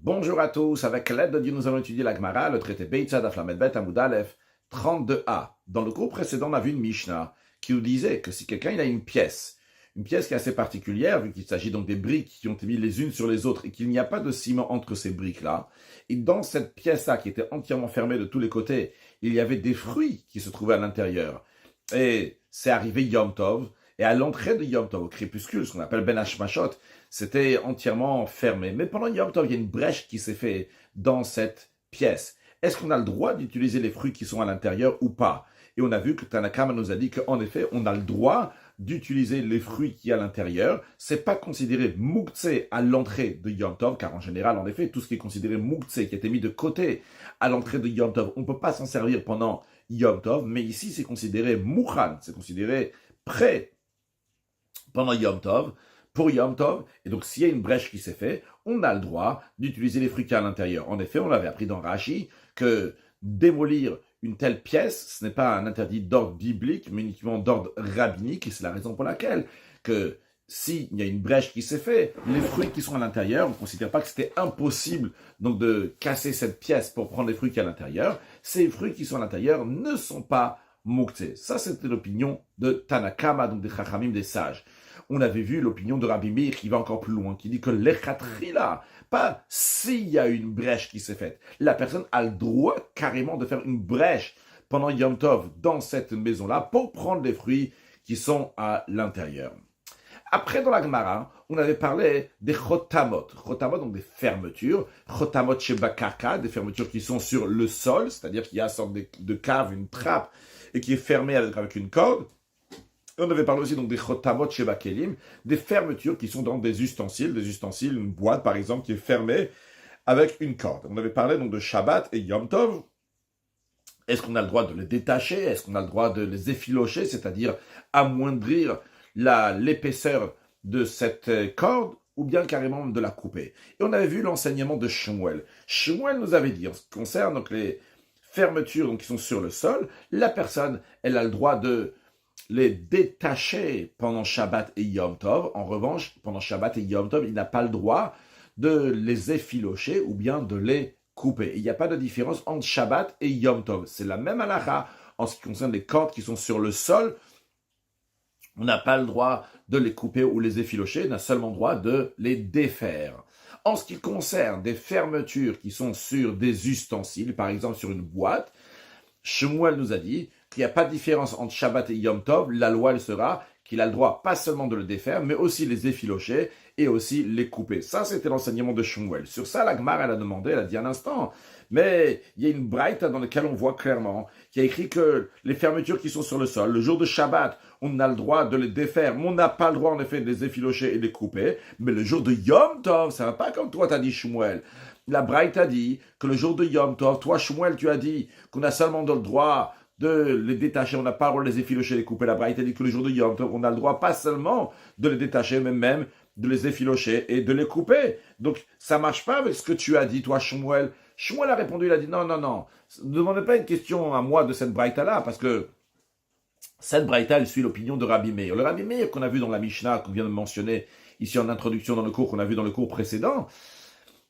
Bonjour à tous, avec l'aide de Dieu, nous allons étudier la Gemara, le traité Beitzad Aflamed Bet Amoud Aleph 32a. Dans le cours précédent, on a vu une Mishnah qui nous disait que si quelqu'un il a une pièce qui est assez particulière, vu qu'il s'agit donc des briques qui ont été mises les unes sur les autres et qu'il n'y a pas de ciment entre ces briques-là, et dans cette pièce-là qui était entièrement fermée de tous les côtés, il y avait des fruits qui se trouvaient à l'intérieur. Et c'est arrivé Yom Tov, et à l'entrée de Yom Tov, au crépuscule, ce qu'on appelle Ben Hashmashot, c'était entièrement fermé. Mais pendant Yom Tov, il y a une brèche qui s'est faite dans cette pièce. Est-ce qu'on a le droit d'utiliser les fruits qui sont à l'intérieur ou pas? Et on a vu que Tanakama nous a dit qu'en effet, on a le droit d'utiliser les fruits qui sont à l'intérieur. C'est pas considéré mouktsé à l'entrée de Yom Tov, car en général, en effet, tout ce qui est considéré mouktsé, qui a été mis de côté à l'entrée de Yom Tov, on ne peut pas s'en servir pendant Yom Tov, mais ici, c'est considéré mouchan, c'est considéré prêt pendant Yom Tov, pour Yom Tov, et donc s'il y a une brèche qui s'est faite, on a le droit d'utiliser les fruits qui sont à l'intérieur. En effet, on avait appris dans Rashi que démolir une telle pièce, ce n'est pas un interdit d'ordre biblique, mais uniquement d'ordre rabbinique, et c'est la raison pour laquelle que s'il y a une brèche qui s'est faite, les fruits qui sont à l'intérieur, on ne considère pas que c'était impossible donc de casser cette pièce pour prendre les fruits qui sont à l'intérieur. Ces fruits qui sont à l'intérieur ne sont pas mouktsé. Ça, c'était l'opinion de Tanakama, donc des Chachamim, des sages. On avait vu l'opinion de Rabbi Meir qui va encore plus loin, qui dit que l'echatrila, pas s'il y a une brèche qui s'est faite. La personne a le droit carrément de faire une brèche pendant Yom Tov dans cette maison-là pour prendre les fruits qui sont à l'intérieur. Après, dans la Gemara, on avait parlé des chotamot. Chotamot, donc des fermetures. Chotamot shebakaka, des fermetures qui sont sur le sol, c'est-à-dire qu'il y a une sorte de cave, une trappe, et qui est fermée avec une corde. On avait parlé aussi donc des chotamot shebakelim, des fermetures qui sont dans des ustensiles, une boîte par exemple qui est fermée avec une corde. On avait parlé donc de Shabbat et Yom Tov. Est-ce qu'on a le droit de les détacher? Est-ce qu'on a le droit de les effilocher, c'est-à-dire amoindrir l'épaisseur de cette corde, ou bien carrément de la couper? Et on avait vu l'enseignement de Shmuel. Shmuel nous avait dit, en ce qui concerne donc les fermetures donc, qui sont sur le sol, la personne, elle a le droit de les détacher pendant Shabbat et Yom Tov. En revanche, pendant Shabbat et Yom Tov, il n'a pas le droit de les effilocher ou bien de les couper. Il n'y a pas de différence entre Shabbat et Yom Tov. C'est la même halakha en ce qui concerne les cordes qui sont sur le sol. On n'a pas le droit de les couper ou les effilocher, on a seulement le droit de les défaire. En ce qui concerne des fermetures qui sont sur des ustensiles, par exemple sur une boîte, Shmuel nous a dit qu'il n'y a pas de différence entre Shabbat et Yom Tov. La loi, elle sera qu'il a le droit pas seulement de le défaire, mais aussi les effilocher et aussi les couper. Ça, c'était l'enseignement de Shmuel. Sur ça, la Gemara, elle a demandé, elle a dit un instant, mais il y a une braïta dans laquelle on voit clairement, qui a écrit que les fermetures qui sont sur le sol, le jour de Shabbat, on a le droit de les défaire, mais on n'a pas le droit en effet de les effilocher et de les couper. Mais le jour de Yom Tov, ça va pas comme toi t'as dit Shmuel. La braïta dit que le jour de Yom Tov, toi Shmuel, tu as dit qu'on a seulement le droit de les détacher, on n'a pas le droit de les effilocher, les couper. La braïta dit que le jour de Yom Tov, on a le droit pas seulement de les détacher, mais même de les effilocher et de les couper. Donc, ça marche pas avec ce que tu as dit, toi, Shmuel. Shmuel a répondu, il a dit, non, ne demandez pas une question à moi de cette braïta-là, parce que cette braïta, elle suit l'opinion de Rabbi Meir. Le Rabbi Meir qu'on a vu dans la Mishnah, qu'on vient de mentionner ici en introduction dans le cours qu'on a vu dans le cours précédent,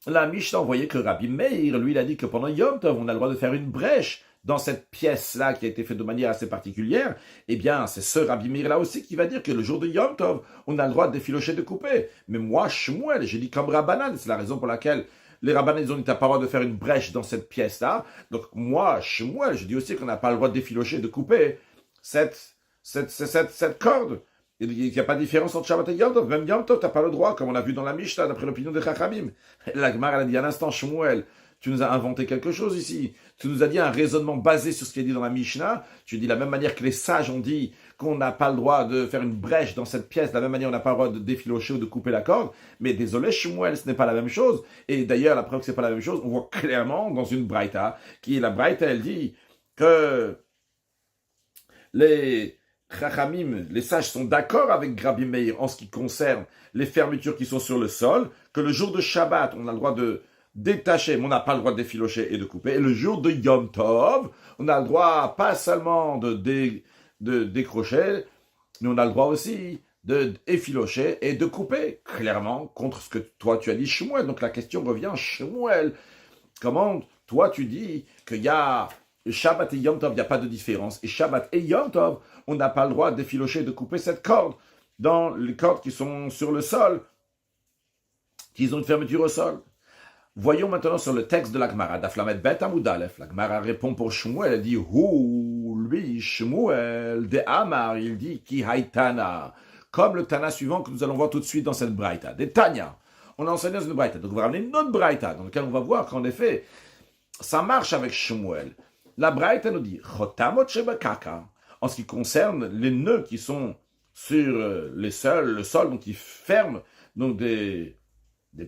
la Mishnah voyait que Rabbi Meir, lui, il a dit que pendant Yom Tov, on a le droit de faire une brèche dans cette pièce-là qui a été faite de manière assez particulière. Eh bien, c'est ce Rabbi Meir-là aussi qui va dire que le jour de Yom Tov, on a le droit d'effilocher, de couper. Mais moi, Shmuel, j'ai dit comme Rabbanan, c'est la raison pour laquelle les Rabbanan, ils ont dit, t'as pas le droit de faire une brèche dans cette pièce-là. Donc, moi, Shmuel, je dis aussi qu'on n'a pas le droit d'effilocher, de couper cette corde. Il n'y a pas de différence entre Shabbat et Yom Tov. Même Yom Tov, tu n'as pas le droit, comme on a vu dans la Mishnah, d'après l'opinion des Chachamim. La Gemara, elle a dit un instant, Shmuel, tu nous as inventé quelque chose ici. Tu nous as dit un raisonnement basé sur ce qui est dit dans la Mishnah. Tu dis de la même manière que les sages ont dit qu'on n'a pas le droit de faire une brèche dans cette pièce, de la même manière on n'a pas le droit de défilocher ou de couper la corde. Mais désolé, Shmuel, ce n'est pas la même chose. Et d'ailleurs, la preuve que ce n'est pas la même chose, on voit clairement dans une braïta, la braïta, elle dit que les Chachamim, les sages sont d'accord avec Rabbi Meir en ce qui concerne les fermetures qui sont sur le sol, que le jour de Shabbat, on a le droit de détacher, mais on n'a pas le droit de défilocher et de couper. Et le jour de Yom Tov, on a le droit pas seulement de décrocher, mais on a le droit aussi de effilocher et de couper, clairement, contre ce que toi tu as dit, Shmuel. Donc la question revient, Shmuel, comment toi tu dis qu'il y a Shabbat et Yom Tov, il n'y a pas de différence, et Shabbat et Yom Tov, on n'a pas le droit d'effilocher, de couper cette corde dans les cordes qui sont sur le sol, qui ont une fermeture au sol. Voyons maintenant sur le texte de la Gemara, d'Aflamet Bet Amud Aleph. La Gemara répond pour Shmuel, elle dit, lui, Shmuel, de Amar, il dit, Ki Haïtana, comme le Tana suivant que nous allons voir tout de suite dans cette Braïta, des Tanya. On a enseigné dans une Braïta, donc on va ramener une autre Braïta, dans laquelle on va voir qu'en effet, ça marche avec Shmuel. La Braïta nous dit, Chotamot Shebakaka, en ce qui concerne les nœuds qui sont sur le sol, donc qui ferment, donc des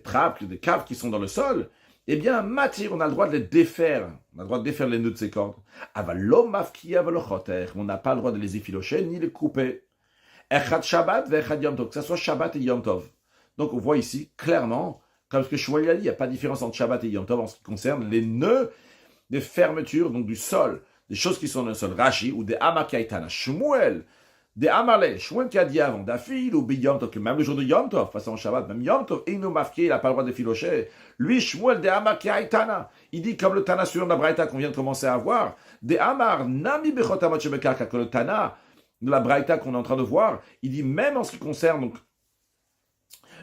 trappes, des caves qui sont dans le sol, eh bien, matir, on a le droit de les défaire. On a le droit de défaire les nœuds de ces cordes. On n'a pas le droit de les effilocher ni les couper. Echad Shabbat ve Echad Yom Tov, que ce soit Shabbat et Yom Tov. Donc, on voit ici clairement, comme ce que Shmuel a dit, il n'y a pas de différence entre Shabbat et Yom Tov en ce qui concerne les nœuds des fermetures, donc du sol, des choses qui sont dans le sol. Rashi ou des Amakaitana. Shmuel, des Amalé, Shmuel qui a dit avant, d'Afil ou Biyom Tov, que même le jour de Yom Tov, façon Shabbat, même Yom Tov, il nous marqué, il n'a pas le droit de filocher. Lui, Shmuel, des Amakaitana, il dit comme le Tana sur la Braïta qu'on vient de commencer à voir, des Amar, Nami Bechotamot Shebekaka, que le Tana de la Braïta qu'on est en train de voir, il dit même en ce qui concerne donc,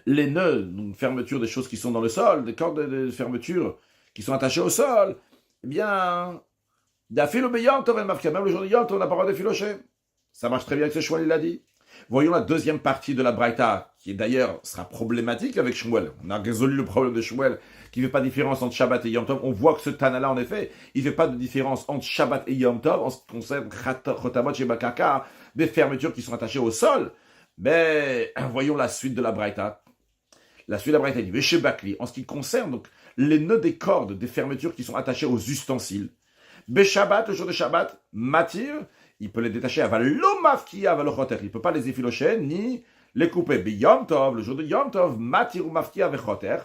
les nœuds, donc fermeture des choses qui sont dans le sol, des cordes de fermeture qui sont attachées au sol, eh bien, d'Afil ou Biyom Tov, même le jour de Yom Tov, on n'a pas le droit de filocher. Ça marche très bien avec ce Shmuel, il l'a dit. Voyons la deuxième partie de la Braïta, qui d'ailleurs sera problématique avec Shmuel. On a résolu le problème de Shmuel, qui ne fait pas de différence entre Shabbat et Yom Tov. On voit que ce Tana-là, en effet, il ne fait pas de différence entre Shabbat et Yom Tov, en ce qui concerne Chotamot Shebakaka, des fermetures qui sont attachées au sol. Mais voyons la suite de la Braïta. La suite de la Braïta dit, Veshebakli, en ce qui concerne donc les nœuds des cordes, des fermetures qui sont attachées aux ustensiles. Beshabbat, le jour de Shabbat, Matir, il peut les détacher à l'omafki, à valochoter. Il ne peut pas les effilocher ni les couper. Yom Tov, le jour de Yom Tov, matir ou mafki avec choter.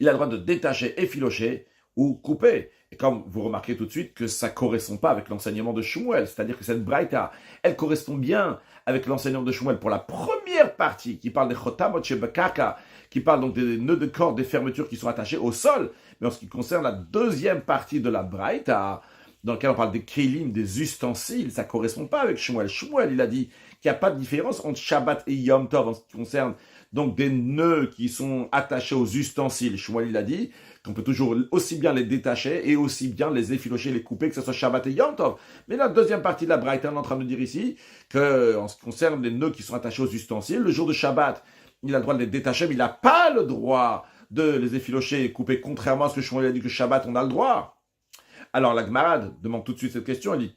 Il a le droit de détacher, effilocher ou couper. Et comme vous remarquez tout de suite que ça ne correspond pas avec l'enseignement de Shmuel, c'est-à-dire que cette braïta, elle correspond bien avec l'enseignement de Shmuel pour la première partie qui parle des chotamot shebekaka, qui parle donc des nœuds de corde, des fermetures qui sont attachées au sol. Mais en ce qui concerne la deuxième partie de la braïta, dans lequel on parle des kélim, des ustensiles, ça ne correspond pas avec Shmuel. Shmuel, il a dit qu'il n'y a pas de différence entre Shabbat et Yom Tov en ce qui concerne donc des nœuds qui sont attachés aux ustensiles. Shmuel, il a dit qu'on peut toujours aussi bien les détacher et aussi bien les effilocher, les couper, que ce soit Shabbat et Yom Tov. Mais la deuxième partie de la Braïta, on est en train de dire ici que, en ce qui concerne les nœuds qui sont attachés aux ustensiles, le jour de Shabbat, il a le droit de les détacher, mais il n'a pas le droit de les effilocher et couper, contrairement à ce que Shmuel a dit que Shabbat, on a le droit. Alors la Gemara demande tout de suite cette question, elle dit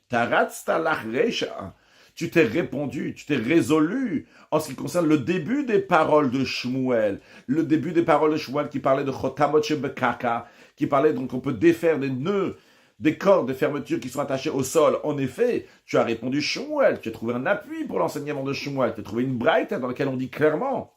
tu t'es répondu, tu t'es résolu en ce qui concerne le début des paroles de Shmuel, le début des paroles de Shmuel qui parlait de Chotamot Shebekaka, qui parlait donc qu'on peut défaire des nœuds, des cordes, des fermetures qui sont attachées au sol. En effet, tu as répondu Shmuel, tu as trouvé un appui pour l'enseignement de Shmuel, tu as trouvé une braïta dans laquelle on dit clairement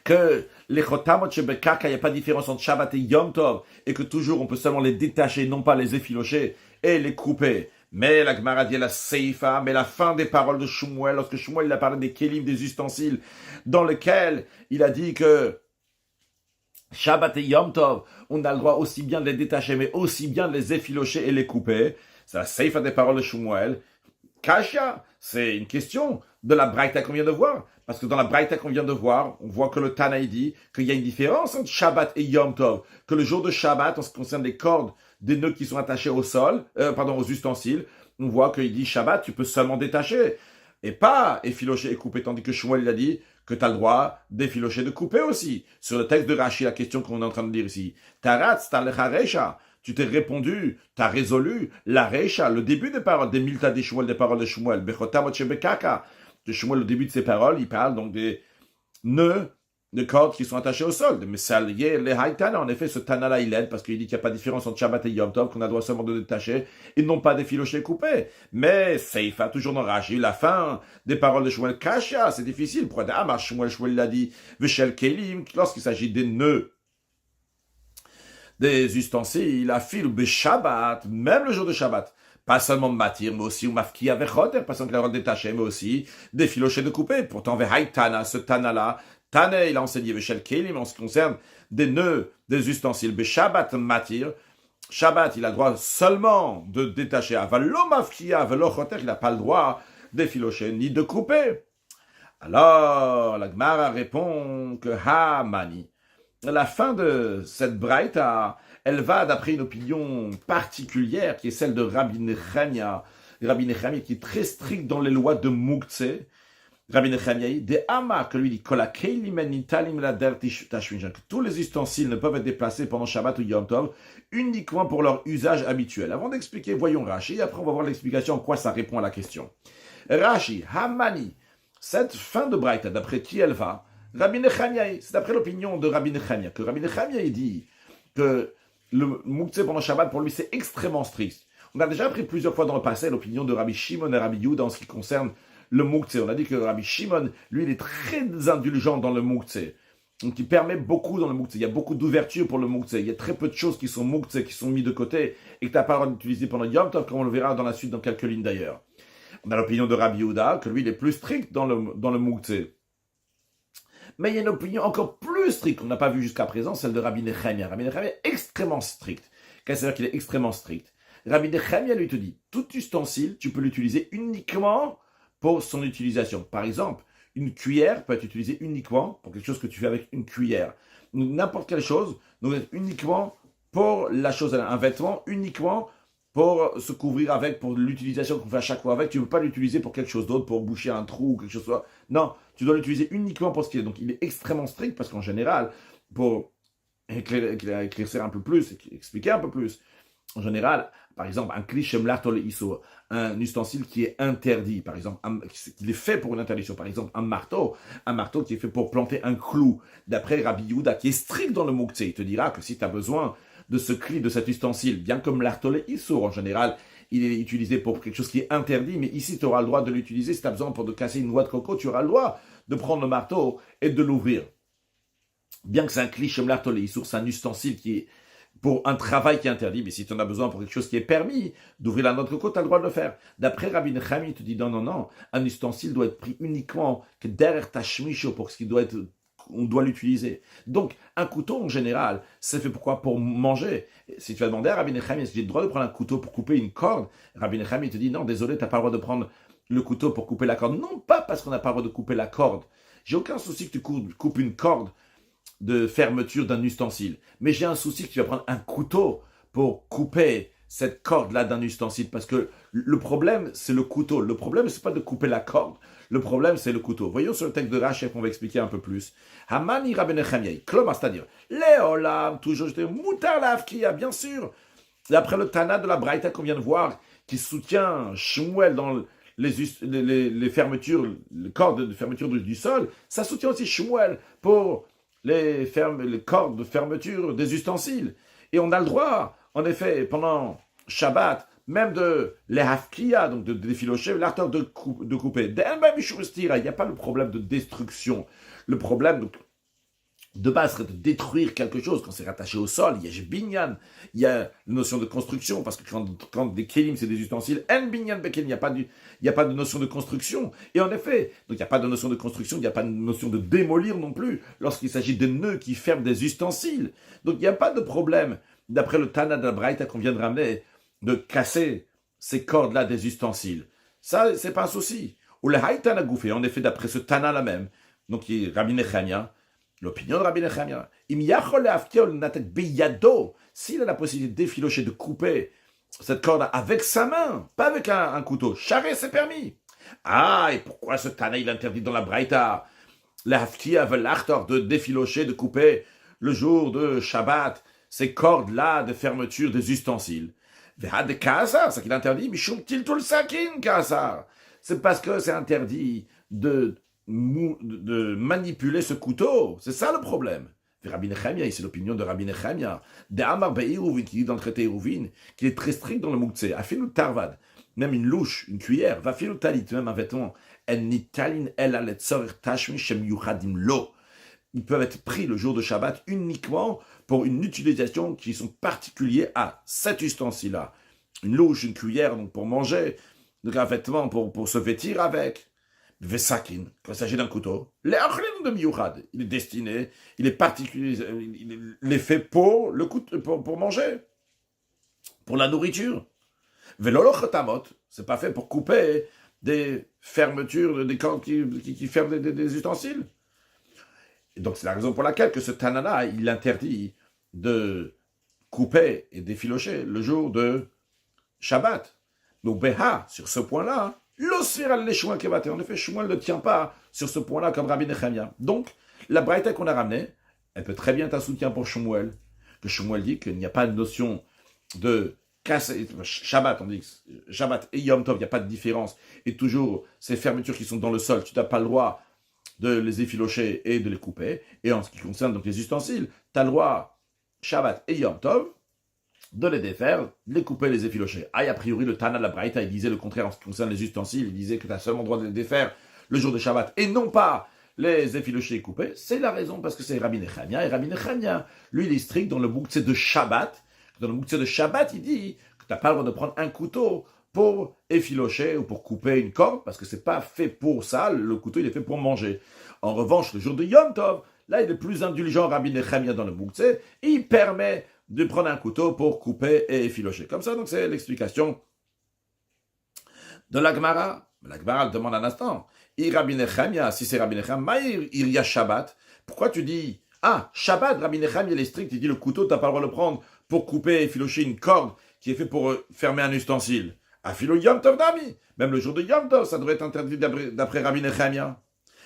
que les chotamot shebekaka, il n'y a pas de différence entre Shabbat et Yom Tov, et que toujours on peut seulement les détacher, non pas les effilocher et les couper. Mais la Gemara dit la Seifa, mais la fin des paroles de Shmuel, lorsque Shmuel il a parlé des kélim, des ustensiles, dans lesquels il a dit que Shabbat et Yom Tov, on a le droit aussi bien de les détacher, mais aussi bien de les effilocher et les couper. C'est la Seifa des paroles de Shmuel. Kasha, c'est une question de la Braïta qu'on vient de voir. Parce que dans la Braïta qu'on vient de voir, on voit que le Tana dit qu'il y a une différence entre Shabbat et Yom Tov. Que le jour de Shabbat, en ce qui concerne les cordes, des nœuds qui sont attachés au sol, aux ustensiles, on voit qu'il dit Shabbat, tu peux seulement détacher. Et pas effilocher et couper. Tandis que Shmuel, il a dit que tu as le droit d'effilocher, de couper aussi. Sur le texte de Rashi, la question qu'on est en train de dire ici. Taratz, talecha. Tu t'es répondu, tu as résolu la Reisha, le début des paroles, des Milta des Shmuel, des paroles de Shmuel, Bechotamot Shebekaka. De Shmuel, le début de ses paroles, il parle donc des nœuds de cordes qui sont attachés au sol. Mais ça lié les Haïtana. En effet, ce Tana-là, il aide parce qu'il dit qu'il n'y a pas de différence entre Shabbat et Yom Tov, qu'on a le droit seulement de détacher et non pas d'effilocher coupés. Mais Seifa, toujours dans Rashi, la fin des paroles de Shmuel, Kasha, c'est difficile. Pourquoi Shmuel l'a dit, Veshel Kelim, lorsqu'il s'agit des nœuds, des ustensiles, la file ou Shabbat, même le jour de Shabbat. pas seulement matir, mais aussi ou mafki avec roter, pas seulement qu'il a le droit de détacher, mais aussi des filochés de couper. Pourtant, vehaï tana, ce tana-là, tana, il a enseigné Veshel Kelim en ce qui concerne des nœuds, des ustensiles. Shabbat matir, Shabbat, il a le droit seulement de détacher. Avalo mafki, avalo roter, il n'a pas le droit de filocher ni de couper. Alors, la Gemara répond que Hamani. La fin de cette braïta, elle va d'après une opinion particulière qui est celle de Rabbi Nechemia. Rabbi Nechemia qui est très strict dans les lois de Moukhtse. Rabbi Nechemia dit de Ama, que lui dit que tous les ustensiles ne peuvent être déplacés pendant Shabbat ou Yom Tov uniquement pour leur usage habituel. Avant d'expliquer, voyons Rashi, et après on va voir l'explication en quoi ça répond à la question. Rashi, Hamani, cette fin de braïta, d'après qui elle va? Rabbi Nechemia, c'est d'après l'opinion de Rabbi Nechemia, que Rabbi Nechemia dit que le Moukhtse pendant Shabbat, pour lui, c'est extrêmement strict. On a déjà appris plusieurs fois dans le passé l'opinion de Rabbi Shimon et Rabbi Yehuda en ce qui concerne le Moukhtse. On a dit que Rabbi Shimon, lui, il est très indulgent dans le Moukhtse. Donc, il permet beaucoup dans le Moukhtse. Il y a beaucoup d'ouverture pour le Moukhtse. Il y a très peu de choses qui sont Moukhtse, qui sont mis de côté et que tu n'as pas le droit d'utiliser pendant Yom Tov, comme on le verra dans la suite, dans quelques lignes d'ailleurs. On a l'opinion de Rabbi Yehuda, que lui, il est plus strict dans le Moukhtse. Mais il y a une opinion encore plus stricte qu'on n'a pas vue jusqu'à présent, celle de Rabbi Nechemia. Rabbi Nechemia est extrêmement strict. Qu'est-ce que c'est qu'il est extrêmement strict? Rabbi Nechemia lui te dit, tout ustensile, tu peux l'utiliser uniquement pour son utilisation. Par exemple, une cuillère peut être utilisée uniquement pour quelque chose que tu fais avec une cuillère. N'importe quelle chose, donc uniquement pour la chose, un vêtement uniquement pour se couvrir avec, pour l'utilisation qu'on fait à chaque fois avec. Tu ne peux pas l'utiliser pour quelque chose d'autre, pour boucher un trou ou quelque chose d'autre. Non, tu dois l'utiliser uniquement pour ce qu'il est. Donc il est extrêmement strict parce qu'en général, pour éclaircir un peu plus, expliquer un peu plus, en général, par exemple, un cliché mlartol iso, un ustensile qui est interdit, par exemple, il est fait pour une interdiction, par exemple, un marteau qui est fait pour planter un clou, d'après Rabbi Yehuda, qui est strict dans le Moukhtse, il te dira que si tu as besoin de ce cli, de cet ustensile, bien comme l'artole iso, en général, il est utilisé pour quelque chose qui est interdit, mais ici, tu auras le droit de l'utiliser. Si tu as besoin pour de casser une noix de coco, tu auras le droit de prendre le marteau et de l'ouvrir. Bien que c'est un cliché l'artole iso, c'est un ustensile qui est pour un travail qui est interdit, mais si tu en as besoin pour quelque chose qui est permis, d'ouvrir la noix de coco, tu as le droit de le faire. D'après Rabbi Nechemia, il te dit non, un ustensile doit être pris uniquement que derrière ta shmisho, pour ce qui doit être, on doit l'utiliser. Donc, un couteau, en général, c'est fait pourquoi? Pour manger. Si tu vas demander à Rabbi Nechemia si j'ai le droit de prendre un couteau pour couper une corde, Rabbi Nechemia te dit non, désolé, tu n'as pas le droit de prendre le couteau pour couper la corde. Non pas parce qu'on n'a pas le droit de couper la corde. J'ai aucun souci que tu coupes une corde de fermeture d'un ustensile. Mais j'ai un souci que tu vas prendre un couteau pour couper cette corde-là d'un ustensile. Parce que le problème, c'est le couteau. Le problème, c'est pas de couper la corde. Le problème, c'est le couteau. Voyons sur le texte de Rashi, on va expliquer un peu plus. Hamani Rabbi Nechemia, Kloma, c'est-à-dire, Léolam, toujours jeté, Moutar Lavkia, bien sûr. Et après le Tana de la Braïta qu'on vient de voir, qui soutient Shmuel dans les fermetures, les cordes de fermeture du sol, ça soutient aussi Shmuel pour les cordes de fermeture des ustensiles. Et on a le droit, en effet, pendant Shabbat, même de les hafkia, donc de défilocher, l'artère de couper. Il n'y a pas le problème de destruction. Le problème de base serait de détruire quelque chose quand c'est rattaché au sol. Il y a binyan, il y a la notion de construction, parce que quand des kelim, c'est des ustensiles, en binyan bekelim, il n'y a pas de notion de construction. Et en effet, donc il n'y a pas de notion de construction, il n'y a pas de notion de démolir non plus, lorsqu'il s'agit de nœuds qui ferment des ustensiles. Donc il n'y a pas de problème, d'après le Tana de la Braïta qu'on vient de ramener, de casser ces cordes-là des ustensiles. Ça, c'est pas un souci. Ou le Haïtana Goufé, en effet, d'après ce Tana-là même, donc qui est Rabbi Nechemia, l'opinion de Rabbi Nechemia, s'il a la possibilité de défilocher, de couper cette corde avec sa main, pas avec un couteau, charret, c'est permis. Ah, et pourquoi ce Tana, il interdit dans la Braïta l'Hafkia veut l'Achtor de défilocher, de couper le jour de Shabbat, ces cordes-là de fermeture des ustensiles. C'est qu'il interdit, c'est parce que c'est interdit de manipuler ce couteau. C'est ça le problème. Rabbi Nechemia, c'est l'opinion de Rabbi Nechemia, de Amar Be'iruvin, qui dit dans le traité Iruvin, qui est très strict dans le Moukhtse, Afilu Tarvad, même une louche, une cuillère, Vafilu Talit, même un vêtement, En Nitalin El Aletzor Tashmi Shem Yuchadim Lo. Ils peuvent être pris le jour de Shabbat uniquement pour une utilisation qui sont particuliers à cet ustensile-là. une louche, une cuillère donc pour manger, donc un vêtement pour se vêtir avec. Vesakin, quand il s'agit d'un couteau, l'éachlin de miyuchad, il est destiné, il est particulier, il est fait pour le couteau, pour manger, pour la nourriture. Velolochotamot, c'est pas fait pour couper des fermetures, des cordes qui ferment des ustensiles. Et donc c'est la raison pour laquelle que ce Tanana, il interdit de couper et d'effilocher le jour de Shabbat. Donc Beha, sur ce point-là, l'osfir al Shmuel Kevaté. En effet, Shmuel ne tient pas sur ce point-là comme Rabbi Nechemia. Donc, la braïta qu'on a ramenée, elle peut très bien être un soutien pour Shmuel. Que Shmuel dit qu'il n'y a pas de notion de Shabbat, on dit Shabbat et Yom Tov, il n'y a pas de différence. Et toujours, ces fermetures qui sont dans le sol, tu n'as pas le droit de les effilocher et de les couper. Et en ce qui concerne donc les ustensiles, tu as le droit, Shabbat et Yom Tov, de les défaire, de les couper, les effilocher. Ah, a priori, le Tana de la Braïta, il disait le contraire en ce qui concerne les ustensiles. Il disait que tu as seulement le droit de les défaire le jour de Shabbat et non pas les effilocher et couper. C'est la raison parce que c'est Rabbi Nechemia. Et Rabbi Nechemia, lui, il est strict dans le Mouktsé de Shabbat. Dans le Mouktsé de Shabbat, il dit que tu n'as pas le droit de prendre un couteau pour effilocher ou pour couper une corde parce que c'est pas fait pour ça. Le couteau, il est fait pour manger. En revanche, le jour de Yom Tov, là, il est plus indulgent, Rabbi Nechemia, dans le Mouktsé. Il permet de prendre un couteau pour couper et effilocher. Comme ça, donc c'est l'explication de la Gemara. La Gemara demande un instant. Rabbi Nechemia, si c'est Rabbi Nechemia, il y a Shabbat. Pourquoi tu dis, Shabbat, Rabbi Nechemia, il est strict, il dit le couteau, tu n'as pas le droit de le prendre pour couper et effilocher une corde qui est fait pour fermer un ustensile. Afilo Yom Tov Dami. Même le jour de Yom Tov, ça devrait être interdit d'après Rabbi Nechemia.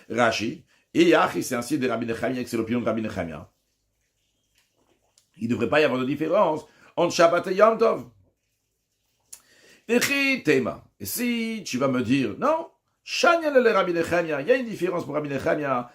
Rashi, et Yachi, c'est ainsi de Rabbi Nechemia, que c'est l'opinion de Rabbi Nechemia. Il ne devrait pas y avoir de différence entre Shabbat et Yom Tov. Et si tu vas me dire, non, il y a une différence pour Rabbi Nechemia,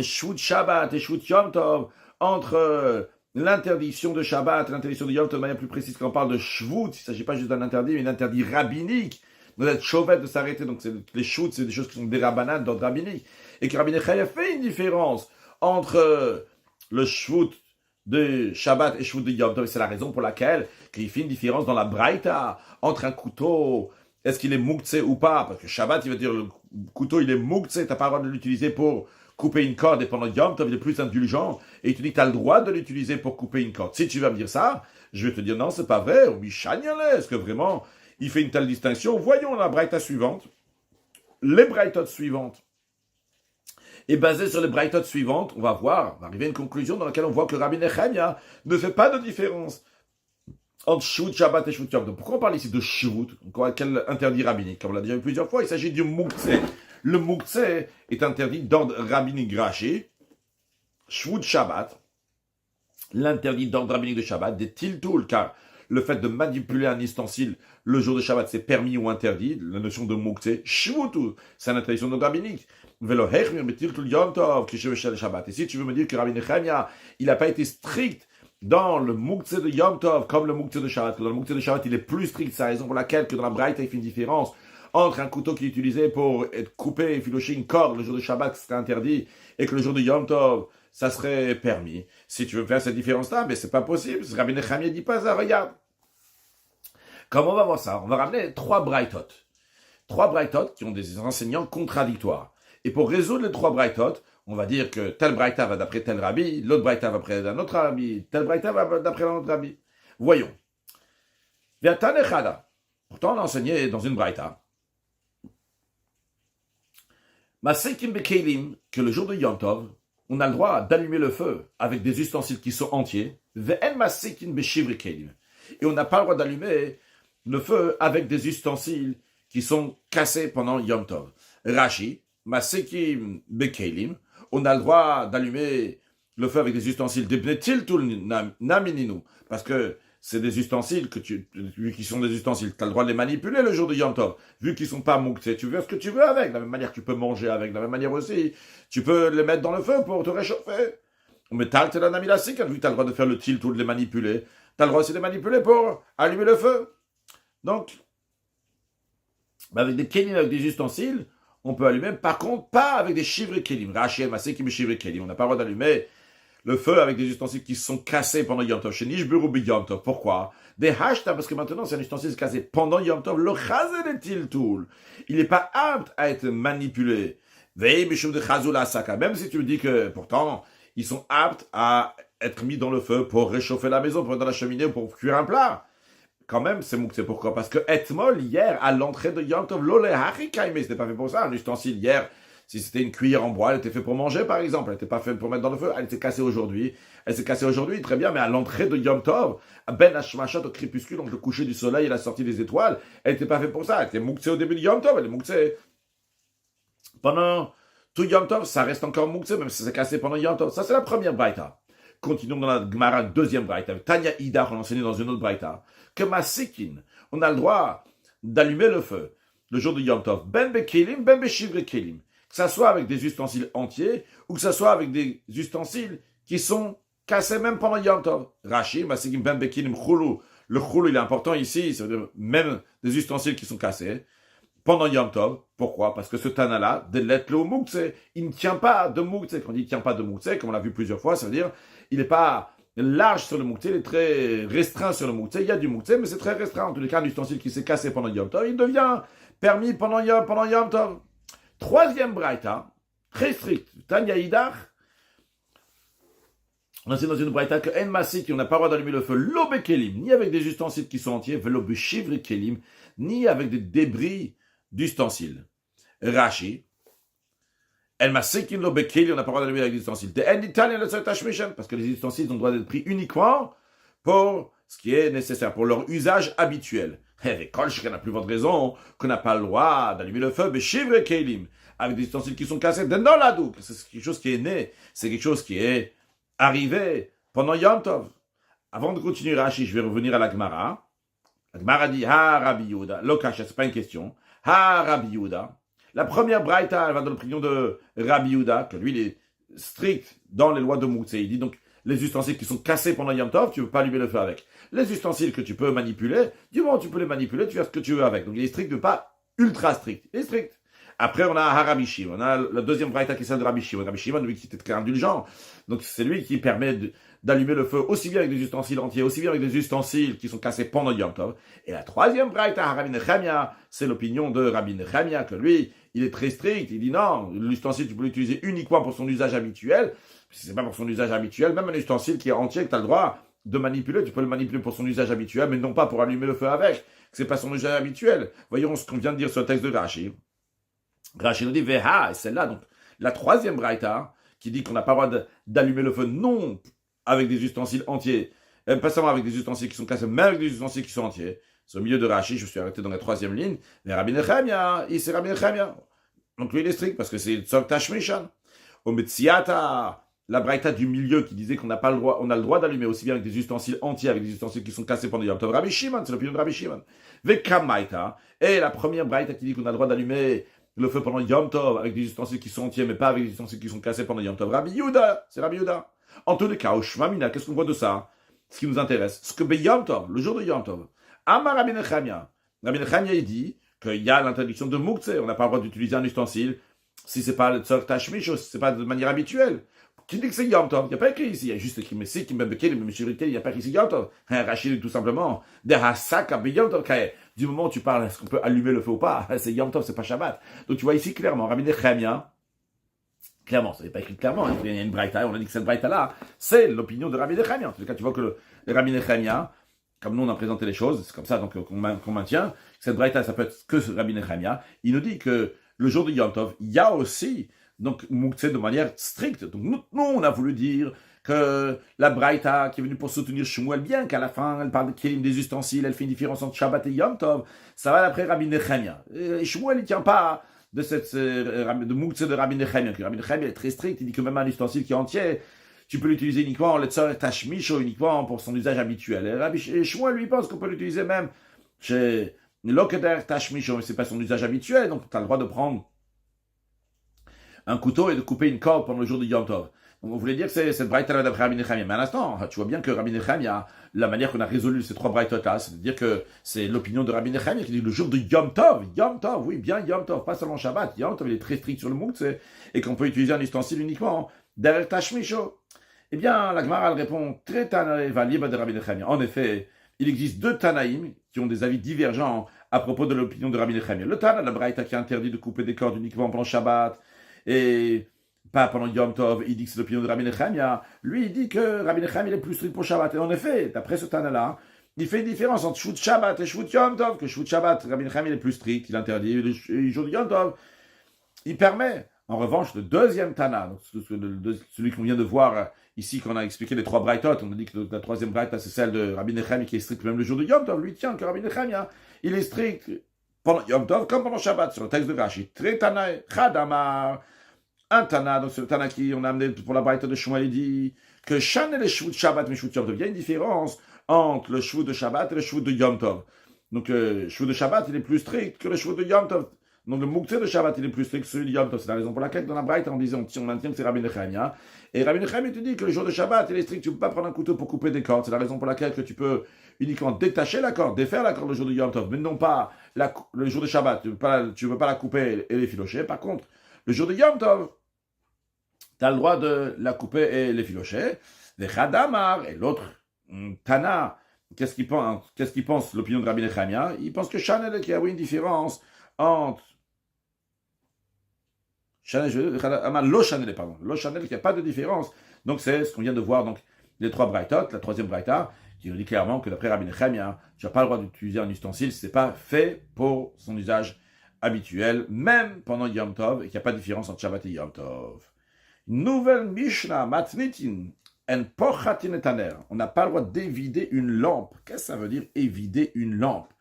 Shvut Shabbat et Shvut Yom Tov, entre l'interdiction de Shabbat et l'interdiction de Yom Tov, de manière plus précise, quand on parle de Shvut, il ne s'agit pas juste d'un interdit, mais un interdit rabbinique, de être chauvette, de s'arrêter. Donc les Shvut, c'est des choses qui sont des rabbanan, d'ordre rabbinique. Et que Rabbi Nechemia fait une différence entre le Shvut de Shabbat et Shvut de Yom Tov. C'est la raison pour laquelle il fait une différence dans la Braïta entre un couteau, est-ce qu'il est mouktsé ou pas? Parce que Shabbat, il veut dire le couteau, il est mouktsé, tu n'as pas le droit de l'utiliser pour couper une corde, et pendant Yom Tov, il est plus indulgent, et il te dit que tu as le droit de l'utiliser pour couper une corde. Si tu vas me dire ça, je vais te dire non, c'est pas vrai, oui, est-ce que vraiment il fait une telle distinction? Voyons la Braïta suivante. Les Braïtotes suivantes. Et basé sur les braïtotes suivantes, on va arriver à une conclusion dans laquelle on voit que Rabbi Nechemia ne fait pas de différence entre Shvut, Shabbat et Shvut Yom Tov. Pourquoi on parle ici de Shvut, quel interdit rabbinique? Comme on l'a déjà vu plusieurs fois, il s'agit du Mouktsé. Le Mouktsé est interdit d'ordre rabbinique Rashi. Shvut Shabbat, l'interdit d'ordre rabbinique de Shabbat, des Tiltoul, car le fait de manipuler un ustensile le jour de Shabbat, c'est permis ou interdit. La notion de Mouktsé, Shvutu, c'est une interdiction d'ordre rabbinique. Et si tu veux me dire que Rabbi Nechemia, il n'a pas été strict dans le Mouktsé de Yom Tov comme le Mouktsé de Shabbat, que dans le Mouktsé de Shabbat, il est plus strict, c'est la raison pour laquelle que dans la Braïta, il fait une différence entre un couteau qui est utilisé pour être coupé et filocher une corde le jour de Shabbat, c'était interdit, et que le jour de Yom Tov, ça serait permis. Si tu veux faire cette différence-là, mais c'est pas possible. Rabbi Nechemia dit pas ça, regarde. Comment on va voir ça? On va ramener trois braïtotes. Trois braïtotes qui ont des enseignants contradictoires. Et pour résoudre les trois braïtotes, on va dire que tel braïta va d'après tel rabbi, l'autre braïta va d'après un autre rabbi, tel braïta va d'après un autre rabbi. Voyons. Pourtant, on a enseigné dans une braïta. Masekim bekelim, que le jour de Yom Tov, on a le droit d'allumer le feu avec des ustensiles qui sont entiers. Ve'en masekim beshivri kelim. Et on n'a pas le droit d'allumer le feu avec des ustensiles qui sont cassés pendant Yom Tov. Rashi, Masekim bekelim, on a le droit d'allumer le feu avec des ustensiles de bnetiltul namininu, parce que c'est des ustensiles vu qu'ils sont des ustensiles, tu as le droit de les manipuler le jour de Yom Tov, vu qu'ils sont pas mouktsés, tu veux ce que tu veux avec, de la même manière que tu peux manger avec, de la même manière aussi, tu peux les mettre dans le feu pour te réchauffer. Mais t'as le vu que tu as le droit de faire le tilt ou de les manipuler, tu as le droit aussi de les manipuler pour allumer le feu. Donc, avec des kelim, avec des ustensiles, on peut allumer, par contre, pas avec des chivres kelim. Rashi, Masekim, chivres kelim. On n'a pas le droit d'allumer le feu avec des ustensiles qui sont cassés pendant Yom Tov. Chez Nishberu bi Yom Tov. Pourquoi? Des hashta, parce que maintenant c'est un ustensile cassé pendant Yom Tov. Le chazel est-il tout? Il n'est pas apte à être manipulé. Vei mishum de chazula saka. Même si tu me dis que pourtant ils sont aptes à être mis dans le feu pour réchauffer la maison, pour mettre dans la cheminée ou pour cuire un plat. Quand même, c'est mouktsé. Pourquoi? Parce que etmol, hier, à l'entrée de Yom Tov, l'ole harikaime, c'était pas fait pour ça. Un ustensile, hier, si c'était une cuillère en bois, elle était faite pour manger, par exemple. Elle n'était pas faite pour mettre dans le feu. Elle était cassée aujourd'hui. Elle s'est cassée aujourd'hui, très bien, mais à l'entrée de Yom Tov, ben hashmashat au crépuscule, donc le coucher du soleil et la sortie des étoiles, elle n'était pas faite pour ça. Elle était mouktsé au début de Yom Tov. Elle est mouktsé. Pendant tout Yom Tov, ça reste encore mouktsé, même si c'est cassé pendant Yom Tov. Ça, c'est la première braïta. Continuons dans la Gemara, deuxième braïta. Tanya Ida, on enseigne dans une autre braïta, que Masikin, on a le droit d'allumer le feu le jour de Yom Tov. Ben bekelim, ben beshivre kelim. Que ça soit avec des ustensiles entiers ou que ça soit avec des ustensiles qui sont cassés même pendant Yom Tov. Rashi, Masikin, ben bekelim, chulu. Le chulu, il est important ici, c'est-à-dire même des ustensiles qui sont cassés pendant Yom Tov. Pourquoi? Parce que ce Tana-là, de l'etlo mouktsé, il ne tient pas de mouktsé. Quand on dit il ne tient pas de mouktsé, comme on l'a vu plusieurs fois, ça veut dire il n'est pas large sur le mouktsé, il est très restreint sur le mouktsé. Il y a du mouktsé, mais c'est très restreint. En tous les cas, un ustensile qui s'est cassé pendant Yom Tov, il devient permis pendant Yom Tov. Troisième braïta, très strict. Tanya Idach, on est dans une braïta que En Masik, on n'a pas le droit d'allumer le feu, l'obe kelim, ni avec des ustensiles qui sont entiers, l'obe shivre kelim, ni avec des débris d'ustensiles. Rashi, El Masikin l'obe kelim, on n'a pas le droit d'allumer avec des ustensiles. Parce que les ustensiles ont le droit d'être pris uniquement pour ce qui est nécessaire, pour leur usage habituel. Et Kolchka n'a plus votre raison qu'on n'a pas le droit d'allumer le feu, mais shivre kelim, avec des ustensiles qui sont cassés dans la douk. C'est quelque chose qui est né, c'est quelque chose qui est arrivé pendant Yom Tov. Avant de continuer Rashi, je vais revenir à la Gemara. La Gemara dit, Ha Rabbi Yehuda, Lokasha, c'est pas une question. Ha Rabbi Yehuda. La première braïta, elle va dans l'opinion de Rabbi Yehuda, que lui, il est strict dans les lois de Moutzé. Il dit donc, les ustensiles qui sont cassés pendant Yom Tov, tu ne peux pas allumer le feu avec. Les ustensiles que tu peux manipuler, du moment où tu peux les manipuler, tu fais ce que tu veux avec. Donc il est strict, mais pas ultra strict. Il est strict. Après, on a Rabbi Shimon. On a la deuxième braïta qui est celle de Rabbi Shimon. Rabbi Shimon, lui, qui était très indulgent. Donc c'est lui qui permet d'allumer le feu aussi bien avec des ustensiles entiers, aussi bien avec des ustensiles qui sont cassés pendant Yom Tov. Et la troisième braïta, Rabbi Nechemia, c'est l'opinion de Rabbi Nechemia, que lui, il est très strict. Il dit non, l'ustensile, tu peux l'utiliser uniquement pour son usage habituel. Si c'est pas pour son usage habituel, même un ustensile qui est entier, que tu as le droit de manipuler, tu peux le manipuler pour son usage habituel, mais non pas pour allumer le feu avec. C'est pas son usage habituel. Voyons ce qu'on vient de dire sur le texte de Rashi. Rashi nous dit, Veha, et c'est là, donc, la troisième braïta, qui dit qu'on n'a pas le droit d'allumer le feu, non avec des ustensiles entiers, pas seulement avec des ustensiles qui sont cassés, mais avec des ustensiles qui sont entiers. C'est au milieu de Rashi, je suis arrêté dans la troisième ligne, mais Rabbi Nechemia, c'est Rabbi Nechemia. Donc lui, il est strict, parce que c'est Tzok Tashmishan. Au Metsiata, la braïta du milieu qui disait qu'on n'a pas le droit, on a le droit d'allumer aussi bien avec des ustensiles entiers, avec des ustensiles qui sont cassés pendant Yom Tov. Rabbi Shimon, c'est l'opinion de Rabbi Shimon. Vekamaita, et la première braïta qui dit qu'on a le droit d'allumer le feu pendant Yom Tov avec des ustensiles qui sont entiers, mais pas avec des ustensiles qui sont cassés pendant Yom Tov. Rabbi Yehuda, c'est Rabbi Yehuda. En tous les cas, au Shmamina, qu'est-ce qu'on voit de ça? Ce qui nous intéresse, ce que Yom Tov, le jour de Yom Tov, Amar Rabbi Nechemia. Rabbi Nechemia, il dit qu'il y a l'interdiction de Mouktsé, on n'a pas le droit d'utiliser un ustensile si c'est pas le Tzok Tashmish, si c'est pas de manière habituelle. Qui dit que c'est Yom Tov? Il n'y a pas écrit ici. Il y a juste écrit Messi, qui m'embêtait, mais Monsieur il n'y a pas écrit ici Yom Tov. Rachid, tout simplement. Yom Tov. Du moment où tu parles, est-ce qu'on peut allumer le feu ou pas? C'est Yom Tov, c'est pas Shabbat. Donc tu vois ici clairement, Rabbi Nechemia, clairement, ça n'est pas écrit clairement. Il y a une braïta, on a dit que cette braïta-là, c'est l'opinion de Rabbi Nechemia. En tout cas, tu vois que le Rabbi Nechemia, comme nous on a présenté les choses, c'est comme ça donc qu'on maintient, cette braïta, ça peut être que Rabbi Nechemia. Il nous dit que le jour de Yom Tov, il y a aussi donc Mouktsé de manière stricte. Donc nous, on a voulu dire que la braïta qui est venue pour soutenir Shmuel, bien qu'à la fin elle parle de Kélim, des ustensiles, elle fait une différence entre Shabbat et Yom Tov, ça va d'après Rabbi Nechemia. Shmuel il ne tient pas de cette de Mouktsé de Rabbi Nechemia. Rabbi Nechemia est très strict, il dit que même un ustensile qui est entier, tu peux l'utiliser uniquement le tzor tashmisho, uniquement pour son usage habituel. Et Shmuel lui pense qu'on peut l'utiliser même chez l'okeder tashmisho, mais c'est pas son usage habituel, donc tu as le droit de prendre un couteau et de couper une corde pendant le jour de Yom Tov. Donc on voulait dire que c'est cette braïta d'après Rabbi Nechemia. Mais à l'instant, tu vois bien que Rabbi Nechemia, la manière qu'on a résolu ces trois braïtotas, c'est-à-dire que c'est l'opinion de Rabbi Nechemia qui dit le jour de Yom Tov, oui, bien Yom Tov, pas seulement Shabbat, Yom Tov il est très strict sur le Mouktsé, et qu'on peut utiliser un ustensile uniquement derrière Tashmisho. Eh bien, la Gemara elle répond très Tanaï Valiba de Rabbi Nechemia. En effet, il existe deux Tanaïm qui ont des avis divergents à propos de l'opinion de Rabbi Nechemia. Le Tana, la Braïta qui interdit de couper des cordes uniquement pendant Shabbat et pas pendant Yom Tov, il dit que c'est l'opinion de Rabbi Nechemia. Lui, il dit que Rabbi Nechemia est plus strict pour Shabbat. Et en effet, d'après ce Tana-là, il fait une différence entre Shvut Shabbat et Shvut Yom Tov, que Shvut Shabbat, Rabbi Nechemia est plus strict, il interdit les jours de Yom Tov. Il permet. En revanche, le deuxième Tana, donc celui qu'on vient de voir ici, qu'on a expliqué les trois Braithot, on a dit que la troisième Braïta, c'est celle de Rabbi Nechemia qui est stricte même le jour de Yom Tov. Lui tient que Rabbi Nechemia, il est strict pendant Yom Tov comme pendant Shabbat, sur le texte de Rashi. Très Tana, Chadamar, un Tana, donc c'est le Tana qui on a amené pour la Braïta de Shmuel, il dit que Shan et les Shvut Shabbat, mais Shvut Yom Tov, il y a une différence entre le Shvut de Shabbat et le Shvut de Yom Tov. Donc le Shvut de Shabbat, il est plus strict que le Shvut de Yom Tov. Donc le Mouktsé de Shabbat, il est plus strict que celui de Yom Tov. C'est la raison pour laquelle dans la Braïta, on maintient que c'est Rabbi Nechemia. Et Rabbi Nechemia te dit que le jour de Shabbat, il est strict, tu ne peux pas prendre un couteau pour couper des cordes. C'est la raison pour laquelle que tu peux uniquement détacher la corde, défaire la corde le jour de Yom Tov, mais non pas le jour de Shabbat. Tu ne peux pas la couper et l'effilocher. Par contre, le jour de Yom Tov, tu as le droit de la couper et l'effilocher. Les Chadamar et l'autre, Tana, qu'est-ce qu'il pense l'opinion de Rabbi Nechemia? Il pense que Chanel, qu'il y a une différence entre Lo Chanel, pardon. Lo Chanel, qu'il n'y a pas de différence. Donc c'est ce qu'on vient de voir, donc les trois Braithot, la troisième Braïta, qui nous dit clairement que d'après Rabbi Nechemia, tu n'as pas le droit d'utiliser un ustensile si ce n'est pas fait pour son usage habituel, même pendant Yom Tov, et qu'il n'y a pas de différence entre Shabbat et Yom Tov. Nouvelle Mishnah, Matnitin, en Pochatin et Taner. On n'a pas le droit d'évider une lampe. Qu'est-ce que ça veut dire évider une lampe?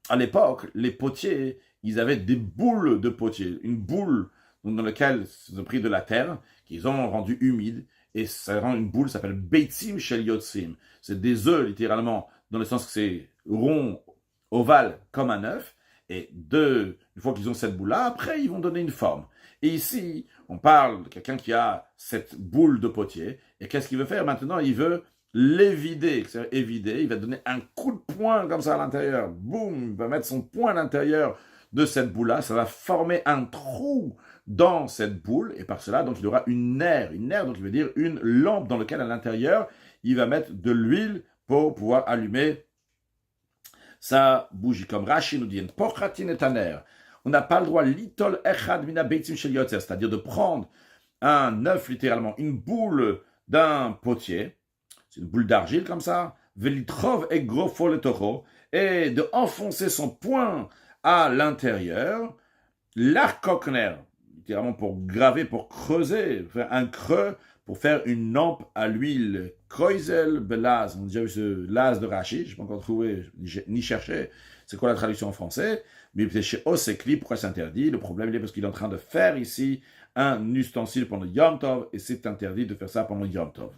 À l'époque, les potiers, ils avaient des boules de potier, une boule dans laquelle ils ont pris de la terre, qu'ils ont rendu humide, et ça rend une boule, ça s'appelle Beitzim Shel Yotzim. C'est des œufs, littéralement, dans le sens que c'est rond, ovale, comme un œuf, et une fois qu'ils ont cette boule-là, après, ils vont donner une forme. Et ici, on parle de quelqu'un qui a cette boule de potier, et qu'est-ce qu'il veut faire maintenant? Il veut l'évider, c'est-à-dire évider, il va donner un coup de poing comme ça à l'intérieur, boum, il va mettre son poing à l'intérieur de cette boule-là, ça va former un trou dans cette boule, et par cela, donc il y aura une nerf, donc il veut dire une lampe dans laquelle à l'intérieur, il va mettre de l'huile pour pouvoir allumer sa bougie. Comme Rashi nous dit, on n'a pas le droit, litol echad mina beitzim shel yotzer, c'est-à-dire de prendre un œuf, littéralement, une boule d'un potier, c'est une boule d'argile comme ça, velitrov et grofo le toro, et de enfoncer son poing à l'intérieur, l'arkokner, littéralement pour graver, pour creuser, faire un creux, pour faire une lampe à l'huile. Kreusel belaz, on a déjà vu ce laz de Rashi, je n'ai pas encore trouvé, ni cherché, c'est quoi la traduction en français, mais chez Osekli, pourquoi c'est interdit? Le problème, il est parce qu'il est en train de faire ici un ustensile pendant Yom Tov, et c'est interdit de faire ça pendant Yom Tov.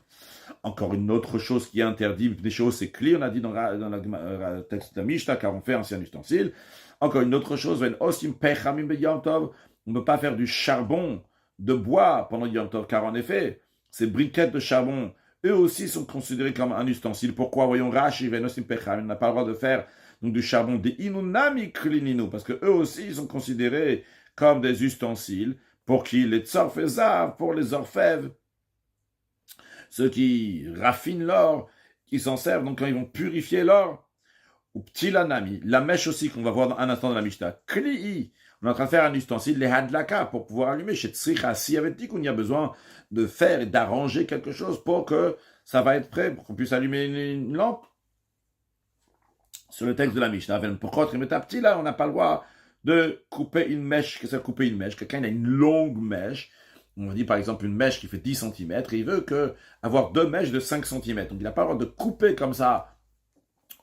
Encore une autre chose qui est interdite, des choses c'est clair, on a dit dans le texte de la Mishnah, car on fait un ustensile. Encore une autre chose, on ne peut pas faire du charbon de bois pendant Yom Tov, car en effet, ces briquettes de charbon, eux aussi sont considérés comme un ustensile. Pourquoi? Voyons, Rashi, on n'a pas le droit de faire donc, du charbon des inunami klininu, parce que eux aussi ils sont considérés comme des ustensiles, pour qui les tzorfezav, pour les orfèvres, ceux qui raffinent l'or, qui s'en servent, donc quand ils vont purifier l'or, ou ptilanami, la mèche aussi qu'on va voir dans un instant dans la Mishnah, kli'i, on est en train de faire un ustensile, les hadlaka, pour pouvoir allumer, chez tzricha, si avait dit qu'on y a besoin de faire et d'arranger quelque chose pour que ça va être prêt, pour qu'on puisse allumer une lampe. Sur le texte de la Mishnah, là, on n'a pas le droit de couper une mèche. Qu'est-ce que c'est couper une mèche? Quelqu'un il a une longue mèche, on dit par exemple une mèche qui fait 10 cm, et il veut avoir deux mèches de 5 cm. Donc il n'a pas le droit de couper comme ça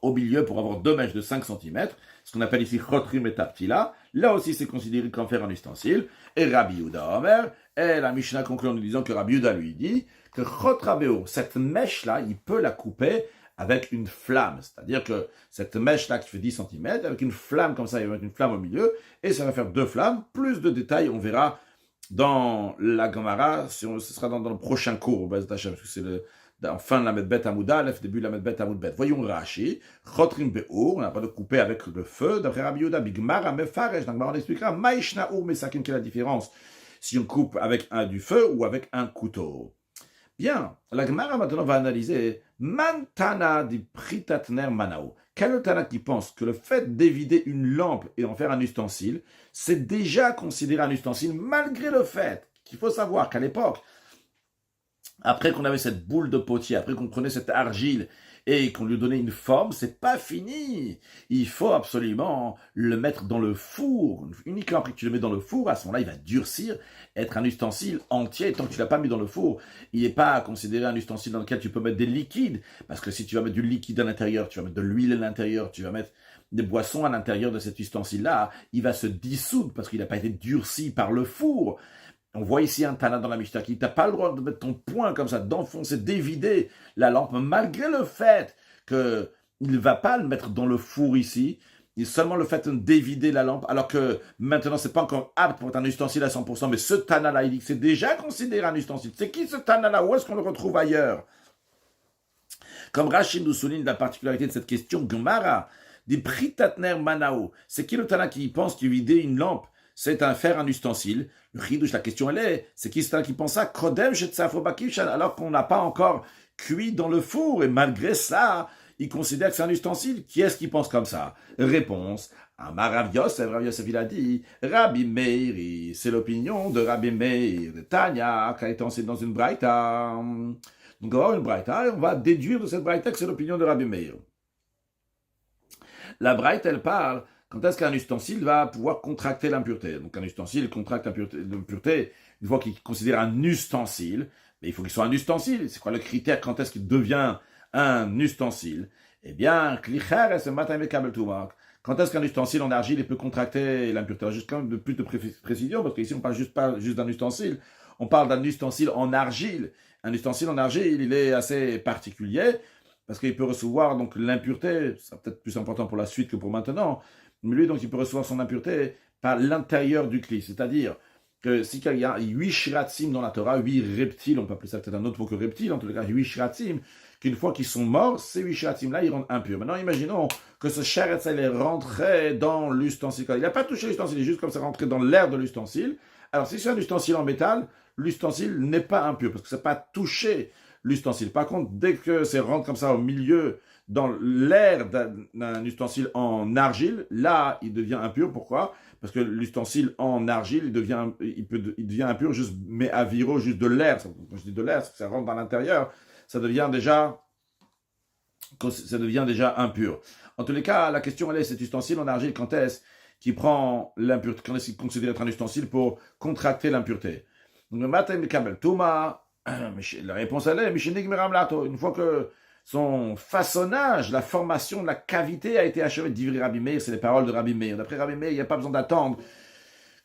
au milieu pour avoir deux mèches de 5 cm, ce qu'on appelle ici chotrim et taptila. Là aussi c'est considéré comme faire un ustensile. Et Rabbi Yehuda Omer, et la Mishnah conclut en nous disant que Rabbi Yehuda lui dit que chotrabeo, cette mèche-là, il peut la couper avec une flamme, c'est-à-dire que cette mèche-là qui fait 10 cm, avec une flamme comme ça, il va mettre une flamme au milieu, et ça va faire deux flammes. Plus de détails, on verra dans la Gemara, ce sera dans le prochain cours, parce que c'est en fin de la Medbet Amoud Aleph, début de la Medbet Amoud Bet. Voyons Rashi, Chotrim Be'ur, on n'a pas de couper avec le feu, d'après Rabbi Yehuda, Bigmar, Mefaresh, donc on expliquera, Maïshna Ur Mesakin, quelle est la différence si on coupe avec du feu ou avec un couteau. Bien, la Gemara maintenant va analyser Mantana di Pritatner Manao. Quel est le Tana qui pense que le fait d'évider une lampe et d'en faire un ustensile, c'est déjà considéré un ustensile, malgré le fait qu'il faut savoir qu'à l'époque, après qu'on avait cette boule de potier, après qu'on prenait cette argile et qu'on lui donnait une forme, c'est pas fini. Il faut absolument le mettre dans le four. Uniquement après que tu le mets dans le four, à ce moment-là, il va durcir, être un ustensile entier. Tant que tu l'as pas mis dans le four, il n'est pas considéré un ustensile dans lequel tu peux mettre des liquides. Parce que si tu vas mettre du liquide à l'intérieur, tu vas mettre de l'huile à l'intérieur, tu vas mettre des boissons à l'intérieur de cet ustensile-là, il va se dissoudre parce qu'il n'a pas été durci par le four. On voit ici un Tana dans la Mishnah qui n'a pas le droit de mettre ton poing comme ça, d'enfoncer, d'évider la lampe, malgré le fait qu'il ne va pas le mettre dans le four ici, il seulement le fait d'évider la lampe, alors que maintenant c'est pas encore apte pour être un ustensile à 100%, mais ce Tana-là, il dit que c'est déjà considéré un ustensile. C'est qui ce Tana-là? Où est-ce qu'on le retrouve ailleurs? Comme Rachid nous souligne la particularité de cette question, Gemara, dit Pritatner Manao, c'est qui le Tana qui pense qu'évider une lampe, c'est faire un ustensile? Le chidouche, la question elle est, c'est qui c'est qui pense ça? Kodem shetzafo bakishan, alors qu'on n'a pas encore cuit dans le four, et malgré ça, il considère que c'est un ustensile. Qui est-ce qui pense comme ça? Réponse, Amar Rav Yosef il a dit, Rabbi Meir, c'est l'opinion de Rabbi Meir, de Tanya, qui a été enseigné dans une braïta. Donc on va avoir une braïta, et on va déduire de cette braïta que c'est l'opinion de Rabbi Meir. La braïta, elle parle quand est-ce qu'un ustensile va pouvoir contracter l'impureté. Donc un ustensile contracte l'impureté une fois qu'il considère un ustensile, mais il faut qu'il soit un ustensile. C'est quoi le critère quand est-ce qu'il devient un ustensile? Eh bien, quand est-ce qu'un ustensile en argile peut contracter l'impureté? Juste quand même de plus de précision, parce qu'ici on parle pas juste d'un ustensile, on parle d'un ustensile en argile. Un ustensile en argile, il est assez particulier, parce qu'il peut recevoir donc l'impureté, c'est peut-être plus important pour la suite que pour maintenant, mais lui, donc, il peut recevoir son impureté par l'intérieur du cli. C'est-à-dire que si il y a 8 shiratzim dans la Torah, 8 reptiles, on peut appeler ça peut-être un autre mot que reptiles, en tout cas 8 shiratzim, qu'une fois qu'ils sont morts, ces 8 shiratzim-là, ils rendent impurs. Maintenant, imaginons que ce shiratz, il est rentré dans l'ustensile. Il n'a pas touché l'ustensile, il est juste comme ça rentré dans l'air de l'ustensile. Alors, si c'est un ustensile en métal, l'ustensile n'est pas impur, parce que ça n'a pas touché l'ustensile. Par contre, dès que c'est rentré comme ça au milieu dans l'air d'un ustensile en argile, là, il devient impur. Pourquoi? Parce que l'ustensile en argile, il devient impur, juste, mais à viro, juste de l'air. Quand je dis de l'air, ça rentre dans l'intérieur, ça devient déjà impur. En tous les cas, la question, elle est, cet ustensile en argile, quand est-ce qu'il prend l'impureté, quand est-ce qu'il considère être un ustensile pour contracter l'impureté? Donc, le matin, Mikabel Touma, la réponse, elle est, Mishinig Miram Lato, une fois que son façonnage, la formation de la cavité a été achevée. D'Ivri Rabbi Meir, c'est les paroles de Rabbi Meir. D'après Rabbi Meir, il n'y a pas besoin d'attendre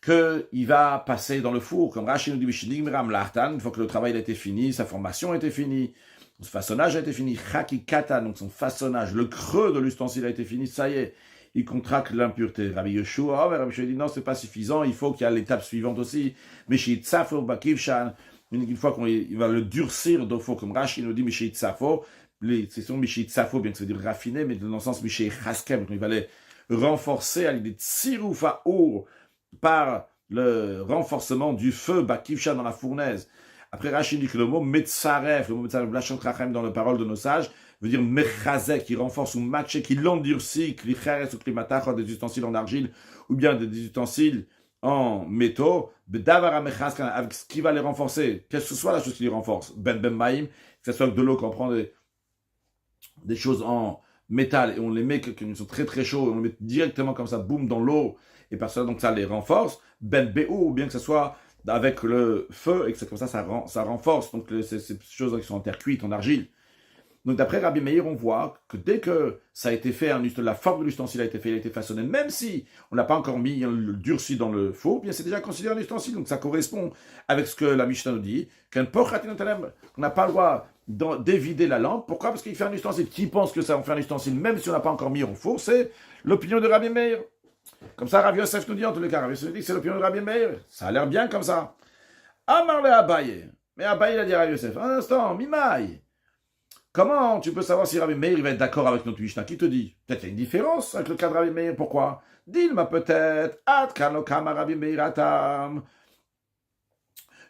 qu'il va passer dans le four. Comme Rashi nous dit, une fois que le travail a été fini, sa formation a été finie, son façonnage a été fini, Chakikata, donc son façonnage, le creux de l'ustensile a été fini, ça y est, il contracte l'impureté. Rabbi Yeshua, Rabbi Yeshua dit non, c'est pas suffisant, il faut qu'il y ait l'étape suivante aussi. Meshit Safo Bakivshan, une fois qu'il va le durcir d'eau, comme Rashi nous dit, Meshit Safo, c'est son Mishit Safo, bien que ça veut dire raffiné, mais dans le sens Mishit Haskem, il va les renforcer à l'idée de Tsirufa Our par le renforcement du feu Bakivsha dans la fournaise. Après Rachid dit que le mot Metzaref, le mot Metzaref, Blachot Rachem dans la parole de nos sages, veut dire Mechazek, qui renforce ou matché, qui l'endurcit, Klicheres ou Klimatach, des ustensiles en argile, ou bien des ustensiles en métaux, Bedavara Mechazkan, avec ce qui va les renforcer, quelle que soit la chose qui les renforce, Ben Maïm, que ce soit de l'eau qu'on prend des choses en métal et on les met, qui sont très très chauds, et on les met directement comme ça, boum, dans l'eau, et par cela, donc ça les renforce, ben ou bien que ce soit avec le feu, et que c'est comme ça, ça renforce, donc ces choses qui sont en terre cuite, en argile. Donc d'après Rabbi Meir, on voit que dès que ça a été fait, la forme de l'ustensile a été faite, il a été façonné, même si on n'a pas encore mis le durci dans le four, bien c'est déjà considéré un ustensile, donc ça correspond avec ce que la Mishnah nous dit, qu'on n'a pas le droit d'évider la lampe. Pourquoi? Parce qu'il fait un ustensile. Qui pense que ça en fait un ustensile, même si on n'a pas encore mis au four? C'est l'opinion de Rabbi Meir. Comme ça, Rav Yosef nous dit, en tous les cas, Rav Yosef nous dit que c'est l'opinion de Rabbi Meir. Ça a l'air bien comme ça. Amar le Abaye. Mais Abaye, il a dit à Rav Yosef, un instant, Mimaï. Comment tu peux savoir si Rabbi Meir va être d'accord avec notre Mishnah? Qui te dit? Peut-être qu'il y a une différence avec le cas de Rabbi Meir. Pourquoi? Dilma peut-être. Ad kanokama Rabbi Meir atam.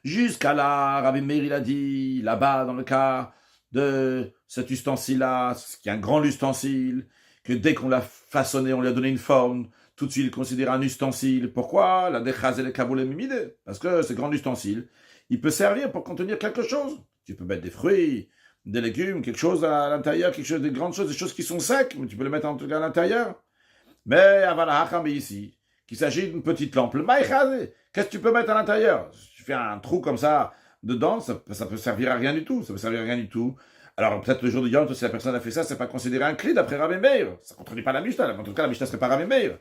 Jusqu'à là, Rabbi Meir, il a dit, là-bas, dans le cas de cet ustensile-là, qui est un grand ustensile, que dès qu'on l'a façonné, on lui a donné une forme, tout de suite, il considère un ustensile. Pourquoi? La dechaz et le kaboul mimide. Parce que ce grand ustensile, il peut servir pour contenir quelque chose. Tu peux mettre des fruits, des légumes, quelque chose à l'intérieur, quelque chose, des grandes choses, des choses qui sont secs, mais tu peux les mettre en tout cas à l'intérieur. Mais avala hacham ici, qu'il s'agit d'une petite lampe. Le maïchazé, qu'est-ce que tu peux mettre à l'intérieur? Tu fais un trou comme ça dedans, ça peut servir à rien du tout. Ça peut servir à rien du tout. Alors peut-être le jour de Yom, si la personne a fait ça, c'est pas considéré un clé d'après Rabbi Meir. Ça ne contredit pas la Mishnah. En tout cas, la Mishnah serait pas Rabbi Meir.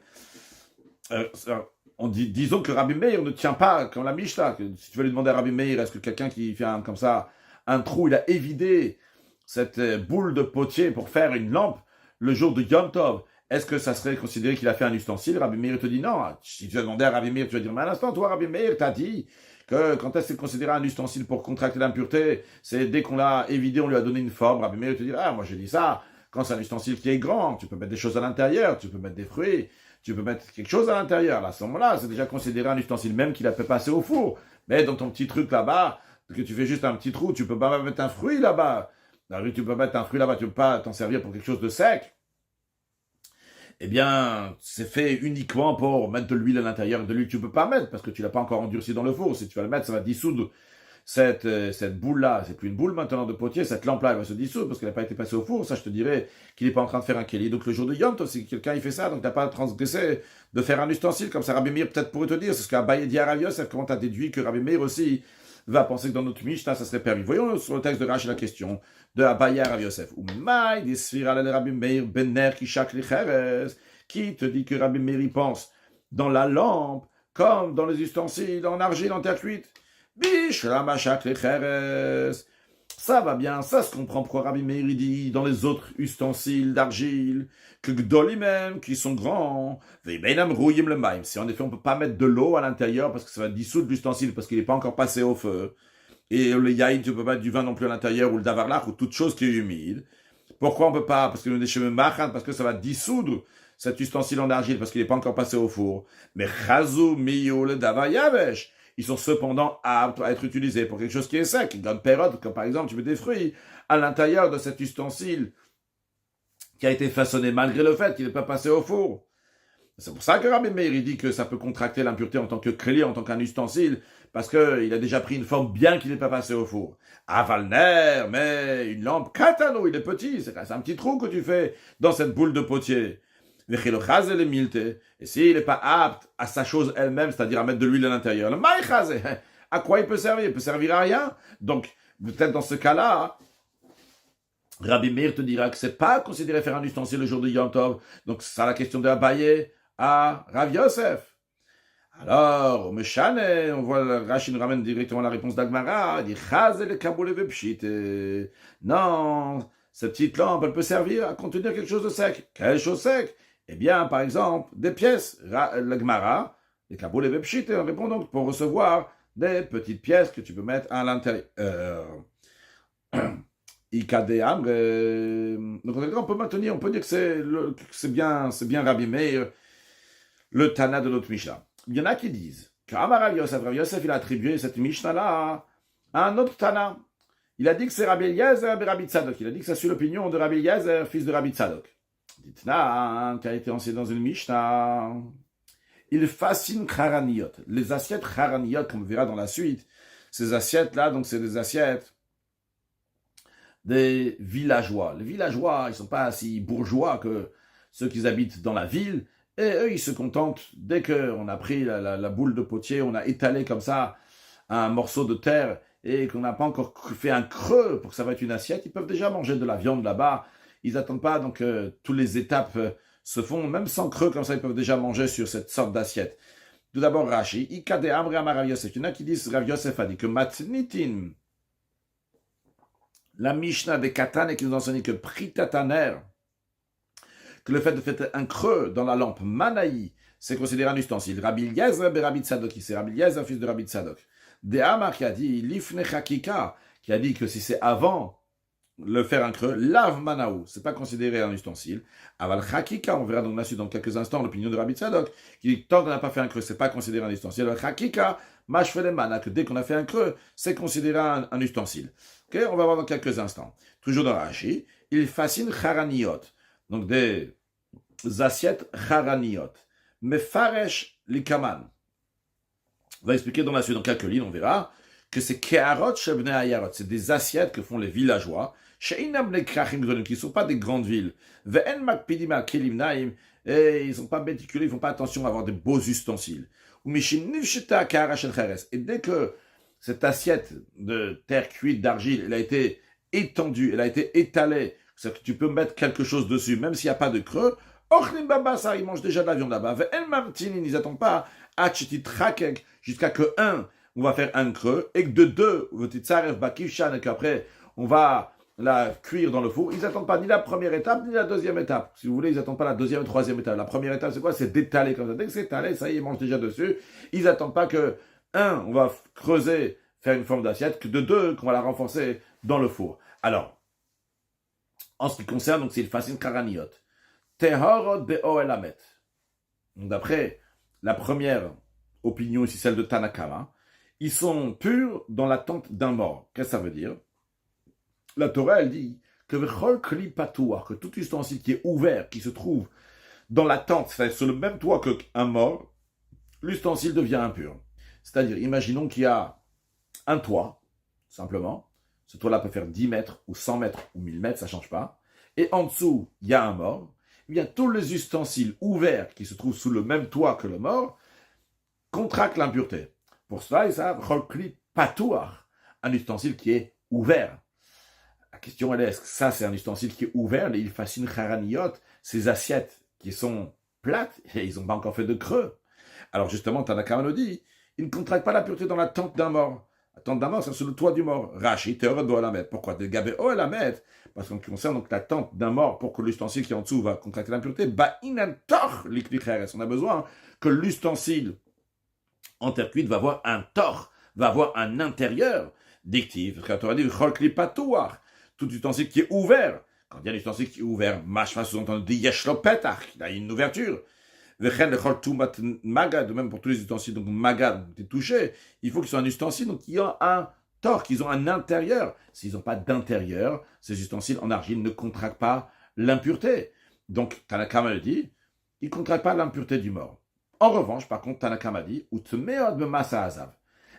Disons que Rabbi Meir ne tient pas comme la Mishnah. Que si tu veux lui demander à Rabbi Meir, est-ce que quelqu'un qui fait comme ça un trou, il a évidé cette boule de potier pour faire une lampe le jour de Yom Tov, est-ce que ça serait considéré qu'il a fait un ustensile? Rabbi Meir te dit non. Si tu vas demander à Rabbi Meir, tu vas dire, mais à l'instant, toi, Rabbi Meir, t'as dit que quand est-ce que c'est considéré un ustensile pour contracter l'impureté? C'est dès qu'on l'a évidé, on lui a donné une forme. Rabbi Meir te dit, ah, moi j'ai dit ça. Quand c'est un ustensile qui est grand, tu peux mettre des choses à l'intérieur, tu peux mettre des fruits, tu peux mettre quelque chose à l'intérieur. À ce moment-là, c'est déjà considéré un ustensile, même qu'il a fait passer au four. Mais dans ton petit truc là-bas, que tu fais juste un petit trou, tu peux pas mettre un fruit là-bas. Tu peux mettre un fruit là-bas, tu peux pas t'en servir pour quelque chose de sec. Eh bien, c'est fait uniquement pour mettre de l'huile à l'intérieur. De l'huile, tu peux pas mettre parce que tu l'as pas encore endurci dans le four. Si tu vas le mettre, ça va dissoudre cette boule-là. C'est plus une boule maintenant de potier. Cette lampe-là, elle va se dissoudre parce qu'elle n'a pas été passée au four. Ça, je te dirais qu'il n'est pas en train de faire un kéli. Donc, le jour de Yom Tov, si quelqu'un il fait ça, donc t'as pas transgressé de faire un ustensile comme ça. Rabbi Meir peut-être pourrait te dire, c'est ce qu'Abaye dit à Rav Yosef, comment t'as déduit que Rabbi Meir aussi va penser que dans notre Mishnah, ça serait permis. Voyons sur le texte de Rashi la question de Abaye à Rav Yosef. Qui te dit que Rabbi Meir pense dans la lampe comme dans les ustensiles en argile, en terre cuite? Ça va bien, ça se comprend pourquoi Rabbi Meir dit dans les autres ustensiles d'argile que Gdoli même, qui sont grands, si en effet on ne peut pas mettre de l'eau à l'intérieur parce que ça va dissoudre l'ustensile parce qu'il n'est pas encore passé au feu, et le yaïn, tu ne peux pas mettre du vin non plus à l'intérieur, ou le davarlach, ou toute chose qui est humide. Pourquoi on ne peut pas? Parce que le déchet machan, parce que ça va dissoudre cet ustensile en argile, parce qu'il n'est pas encore passé au four. Mais chazou, miyo, le davayavesh, ils sont cependant aptes à être utilisés pour quelque chose qui est sec. Une période, comme par exemple, tu mets des fruits à l'intérieur de cet ustensile qui a été façonné malgré le fait qu'il n'est pas passé au four. C'est pour ça que Rabbi Meir dit que ça peut contracter l'impureté en tant que créli, en tant qu'un ustensile, parce qu'il a déjà pris une forme bien qu'il n'est pas passé au four. Avalner, mais une lampe katano, il est petit, c'est un petit trou que tu fais dans cette boule de potier. Et s'il n'est pas apte à sa chose elle-même, c'est-à-dire à mettre de l'huile à l'intérieur, le maïchazé, à quoi il peut servir? Il peut servir à rien. Donc, peut-être dans ce cas-là, Rabbi Meir te dira que c'est pas considéré faire un ustensile le jour de Yom Tov. Donc, c'est ça la question de Abaye à Rav Yosef. Alors, Meshane, on voit Rashi nous ramène directement la réponse d'Agmara. Il dit Chazel le kaboul vepshit. Non, cette petite lampe, elle peut servir à contenir quelque chose de sec. Quelle chose sec? Eh bien, par exemple, des pièces. L'Agmara, les kaboul vepshit, on répond donc pour recevoir des petites pièces que tu peux mettre à l'intérieur. Donc on peut maintenir, on peut dire que c'est bien Rabbi Meir, le Tana de notre Mishnah. Il y en a qui disent que Rav Yosef, il a attribué cette Mishnah-là à un autre Tana. Il a dit que c'est Rabbi Eliezer et Rabbi Tzadok. Il a dit que ça suit l'opinion de Rabbi Eliezer, fils de Rabbi Tzadok. Tana, qui a été enseigné dans une Mishnah, il fascine Haraniot. Les assiettes Haraniot, comme on verra dans la suite, ces assiettes-là, donc c'est des assiettes des villageois. Les villageois, ils ne sont pas si bourgeois que ceux qui habitent dans la ville, et eux, ils se contentent, dès qu'on a pris la boule de potier, on a étalé comme ça un morceau de terre, et qu'on n'a pas encore fait un creux pour que ça va être une assiette, ils peuvent déjà manger de la viande là-bas, ils n'attendent pas, donc toutes les étapes se font, même sans creux, comme ça, ils peuvent déjà manger sur cette sorte d'assiette. Tout d'abord, Rashi, Ikade Amre Amar Rav Yosef. Il y en a qui disent, Rav Yosef a dit que Matnitin, la Mishnah des Katan et qui nous enseigne que Pritataner, que le fait de faire un creux dans la lampe Manaï, c'est considéré un ustensile. Rabbi Eliezer et Rabbi Tzadok, c'est Rabbi Eliezer, fils de Rabbi Tzadok. De Amar qui a dit Lifne Chakika, qui a dit que si c'est avant le faire un creux, lav manaou, c'est pas considéré un ustensile. Aval chakika, on verra donc là-dessus dans quelques instants l'opinion de Rabbi Tzadok, qui dit tant qu'on n'a pas fait un creux, c'est pas considéré un ustensile. Aval chakika, mashvelemana, que dès qu'on a fait un creux, c'est considéré un ustensile. Ok, on va voir dans quelques instants. Toujours dans Rashi, il fascine charaniot, donc des assiettes charaniot. Mais faresh likaman. On va expliquer dans la suite, dans quelques lignes, on verra que c'est keharot shebnei ayarot, c'est des assiettes que font les villageois, sheinam bnei krachim gdolim, qui ne sont pas des grandes villes, ve'en makpidim al kelim naim, et ils ne sont pas méticuleux, ils ne font pas attention à avoir des beaux ustensiles. Ou mishin nivshita kehara shel cheres, et dès que cette assiette de terre cuite, d'argile, elle a été étendue, elle a été étalée, c'est-à-dire que tu peux mettre quelque chose dessus, même s'il n'y a pas de creux, ochlim babasa, ils mangent déjà de la viande là-bas, ve'en mamtinin, ils n'attendent pas, achiti trakek, jusqu'à que on va faire un creux, et que de deux, et qu'après, on va la cuire dans le four. Ils n'attendent pas ni la première étape, ni la deuxième étape. Si vous voulez, ils n'attendent pas la deuxième et troisième étape. La première étape, c'est quoi? C'est d'étaler comme ça. Dès que c'est étalé, ça y est, ils mangent déjà dessus. Ils n'attendent pas que, on va creuser, faire une forme d'assiette, que de deux, qu'on va la renforcer dans le four. Alors, en ce qui concerne, donc, c'est le facile karaniot. Tehorot be'o elamet. Donc, d'après la première opinion ici, celle de Tanakama, ils sont purs dans l'attente d'un mort. Qu'est-ce que ça veut dire? La Torah, elle dit que que tout ustensile qui est ouvert, qui se trouve dans la tente, c'est-à-dire sur le même toit qu'un mort, l'ustensile devient impur. C'est-à-dire, imaginons qu'il y a un toit, simplement. Ce toit-là peut faire 10 mètres, ou 100 mètres, ou 1000 mètres, ça ne change pas. Et en dessous, il y a un mort. Eh bien, tous les ustensiles ouverts qui se trouvent sous le même toit que le mort contractent l'impureté. Pour cela, ils savent patouar, un ustensile qui est ouvert. La question elle est, est-ce que ça c'est un ustensile qui est ouvert? Les ilfassin charaniot, ces assiettes qui sont plates, et ils n'ont pas encore fait de creux. Alors justement, Tanakama nous dit, ils ne contractent pas la pureté dans la tente d'un mort. La tente d'un mort, c'est sur le toit du mort. Rashi, Théora doit la mettre. Pourquoi? De Gabé o la mettre. Parce qu'en concerne donc la tente d'un mort, pour que l'ustensile qui est en dessous va contracter l'impureté, bah inantor l'iklicheres. On a besoin que l'ustensile en terre cuite va avoir un tor, va avoir un intérieur dictif. Parce que la Torah dit, tout ustensile qui est ouvert. Quand il y a un ustensile qui est ouvert, mashma sous-entendu dit yeshlo petach, il a une ouverture. De même pour tous les ustensiles, donc magad, tu es touché, il faut qu'ils soient un ustensile, donc il y a un tor, qu'ils ont un intérieur. S'ils n'ont pas d'intérieur, ces ustensiles en argile ne contractent pas l'impureté. Donc, Tanakama le dit, ils ne contractent pas l'impureté du mort. En revanche, par contre, Tanakama dit,